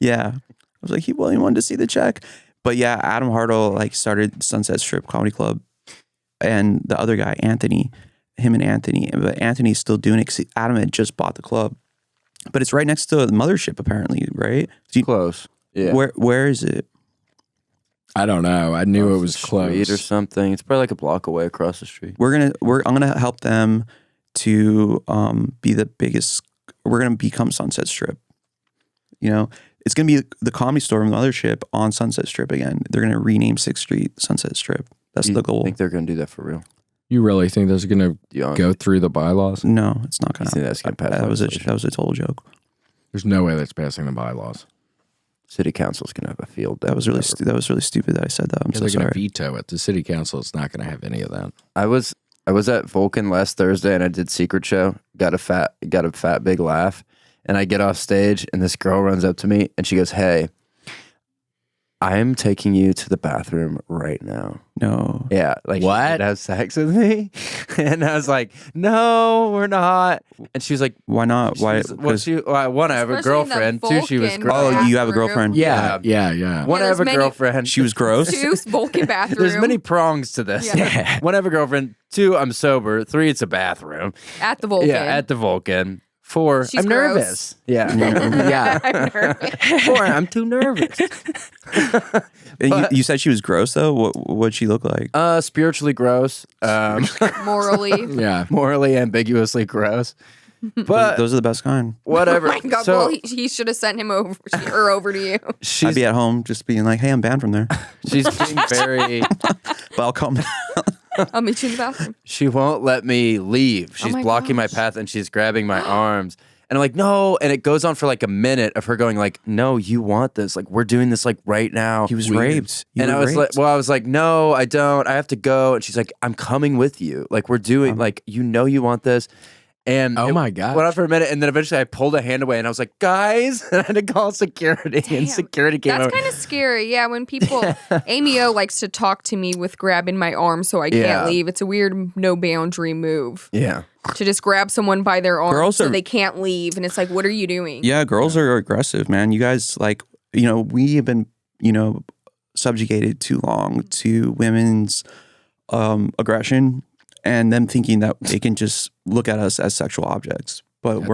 Yeah. I was like, William wanted to see the check. But yeah, Adam Hartle like started Sunset Strip Comedy Club, and the other guy, Anthony, but Anthony's still doing it because Adam had just bought the club. But it's right next to the mothership, apparently, right? Close. Yeah. Where is it? I don't know. I knew it was Street close. or something. It's probably like a block away across the street. I'm gonna help them to be the biggest. We're gonna become Sunset Strip. You know, it's gonna be the Comedy Store and the mothership on Sunset Strip again. They're gonna rename 6th Street Sunset Strip. That's the goal. I think they're gonna do that for real. You really think that's going to go through the bylaws? No, it's not gonna. You think that's gonna pass? That was a total joke. There's no way that's passing the bylaws. City council's gonna have a field day. That was really stupid that I said that. I'm so They're going sorry. to veto it. The city council is not going to have any of that. I was at Vulcan last Thursday and I did Secret Show. Got a fat big laugh, and I get off stage and this girl runs up to me and she goes, "Hey, I am taking you to the bathroom right now." No. Yeah, like What? She would have sex with me, and I was like, "No, we're not." And she was like, Why not? Why? Well, one, I have a Especially in the girlfriend. Two, she was Vulcan gross. Oh, you have a bathroom. girlfriend? Yeah. One, Yeah, I have there's a many- girlfriend. She was gross. Two Vulcan bathroom. There's many prongs to this. Yeah. One, I have a girlfriend. Two, I'm sober. Three, it's a bathroom. At the Vulcan. Yeah, at the Vulcan. Four, She's I'm gross. nervous. Yeah. Yeah. I'm nervous. Four, I'm too nervous. And you said she was gross though. What'd she look like? Spiritually gross. Morally. Yeah. Morally ambiguously gross. But Those are the best kind. whatever. Oh my God. So Well, he should have sent him over over to you. I'd she's be at home just being like, "Hey, I'm banned from there, she's being very. but I'll come." I'll meet you in the bathroom. She won't let me leave. She's my blocking my gosh. path and she's grabbing my arms. And I'm like, "No." And it goes on for like a minute of her going like, "No, you want this. Like, we're doing this like right now." He was raped. You And were I was raped. like, "No, I don't. I have to go." And she's like, "I'm coming with you. Like, we're doing like, you want this." And Oh it my gosh. went on for a minute, and then eventually I pulled a hand away, and I was like, "Guys," and I had to call security, Damn. and security came That's over. kind of scary. Yeah, when people, Amy O likes to talk to me with grabbing my arm so I can't Yeah. leave. It's a weird no boundary move Yeah, to just grab someone by their arm Girls so are- they can't leave. And it's like, what are you doing? Yeah, girls are aggressive, man. You guys like, we have been, subjugated too long to women's aggression and them thinking that they can just look at us as sexual objects. But That's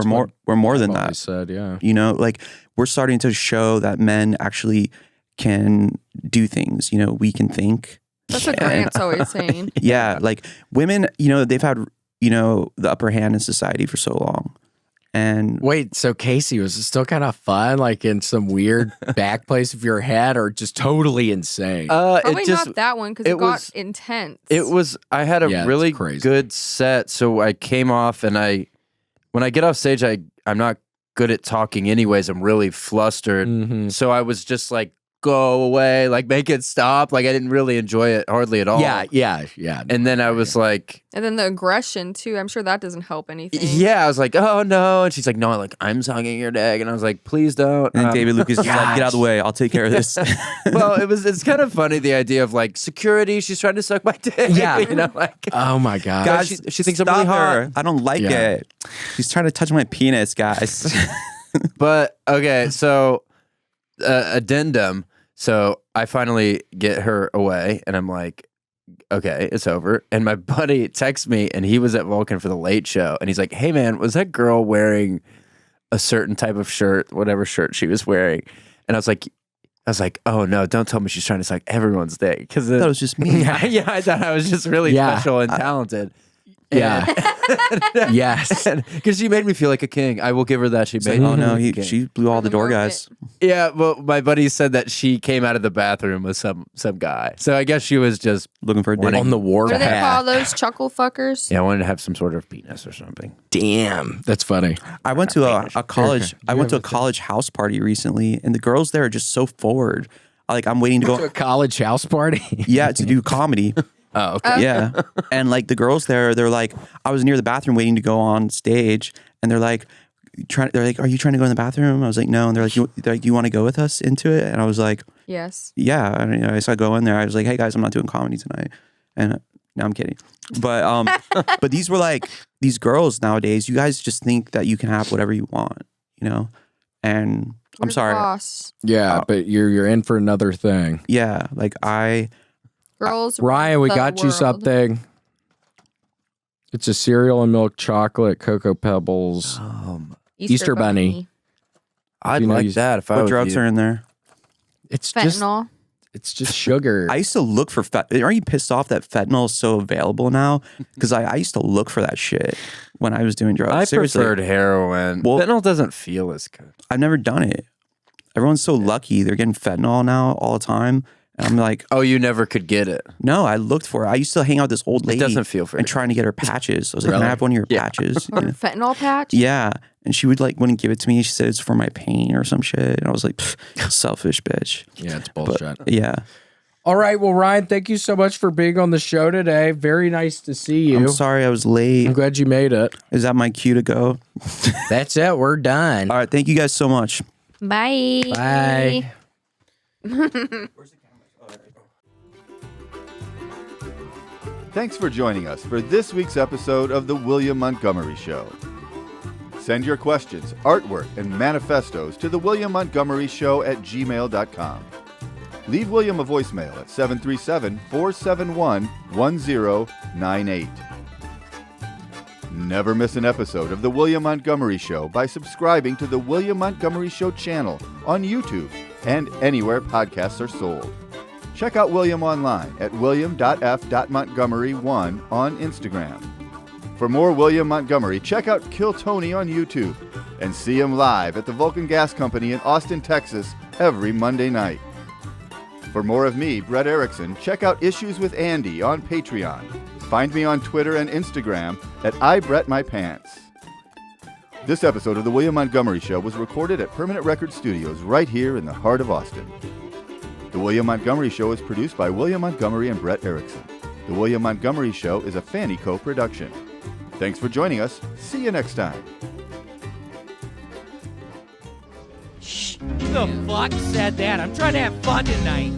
we're more than I've that. always said, yeah. Like we're starting to show that men actually can do things. We can think. That's what Grant's always saying. Yeah, like women, they've had, the upper hand in society for so long. And Wait, so Casey, was it still kind of fun, like in some weird back place of your head, or just totally insane? Probably it just not that one because it it got was- intense. it was. I had a Yeah, it's really crazy. good set, so I came off, and when I get off stage, I'm not good at talking anyways. I'm really flustered. Mhm. So I was just like go away, like make it stop. Like I didn't really enjoy it hardly at all. Yeah. And then I was like, And then the aggression too. I'm sure that doesn't help anything. yeah, I was like, oh no. And she's like, no, like I'm sucking your dick. And I was like, please don't. And then David Lucas is like, get out of the way. I'll take care of this. Well, it's kind of funny, the idea of like security. She's trying to suck my dick. Yeah. You know, like, Oh my god. Guys, she thinks I'm stop really hot. her. I don't like Yeah. it. She's trying to touch my penis, guys. But okay, so addendum. So I finally get her away, and I'm like, okay, it's over. And my buddy texts me, and he was at Vulcan for the late show, and he's like, hey man, was that girl wearing a certain type of shirt, whatever shirt she was wearing? And I was like, oh no, don't tell me she's trying to suck everyone's dick, because That was just me. yeah, I thought I was just really Yeah. special and talented. Yeah. Yes. Because she made me feel like a king. I will give her that. She It's made like, me oh no, feel like a king. she blew all the door Broke guys. Yeah, well, my buddy said that she came out of the bathroom with some guy. So I guess she was just Looking for a dick. On the What do they call warpath. those chuckle fuckers? I wanted to have some sort of penis or something. Damn. That's funny. I went to a college. I went to a college house party recently, and the girls there are just so forward. Like I'm waiting to To go. a college house party. Yeah, to do comedy. Oh, okay. Yeah, and like the girls there, they're like, I was near the bathroom waiting to go on stage, and they're like, are you trying to go in the bathroom? I was like, no, and they're like, you want to go with us into it? And I was like, Yes. yeah. And so I go in there. I was like, hey guys, I'm not doing comedy tonight, and no, I'm kidding. But but these were like these girls nowadays. You guys just think that you can have whatever you want, you know? And You're I'm the sorry. boss. Yeah, but you're in for another thing. Yeah, like Girls. Ryan, we the got you world. something. It's a cereal and milk chocolate, Cocoa Pebbles. Easter Bunny. I'd You know, like you- that if I what was drugs you. are in there? It's Fentanyl. just sugar. I used to look for Are you pissed off that fentanyl is so available now? Because I used to look for that shit when I was doing drugs. I Seriously. preferred heroin. Well- Fentanyl doesn't feel as good. I've never done it. Everyone's so lucky. They're getting fentanyl now all the time. And I'm like, Oh, you never could get it. no, I looked for it. I used to hang out with this old lady. doesn't feel very and trying to get her patches. I was like, can I Really? have one of your Yeah. patches? Or fentanyl patch. Yeah. And she would like wouldn't give it to me. She said it's for my pain or some shit. And I was like, selfish bitch. Yeah, it's But bullshit. yeah. All right, well, Ryan, thank you so much for being on the show today. Very nice to see you. I'm sorry I was late. I'm glad you made it. Is that my cue to go? That's it. We're done. All right. Thank you guys so much. Bye. Bye. Thanks for joining us for this week's episode of The William Montgomery Show. Send your questions, artwork, and manifestos to The William Montgomery Show at gmail.com. Leave William a voicemail at 737-471-1098. Never miss an episode of The William Montgomery Show by subscribing to The William Montgomery Show channel on YouTube and anywhere podcasts are sold. Check out William online at william.f.montgomery1 on Instagram. For more William Montgomery, check out Kill Tony on YouTube and see him live at the Vulcan Gas Company in Austin, Texas every Monday night. For more of me, Brett Erickson, check out Issues with Andy on Patreon. Find me on Twitter and Instagram at IBrettMyPants. This episode of The William Montgomery Show was recorded at Permanent Record Studios right here in the heart of Austin. The William Montgomery Show is produced by William Montgomery and Brett Erickson. The William Montgomery Show is a FannieCo production. Thanks for joining us. See you next time. Who the fuck said that? I'm trying to have fun tonight.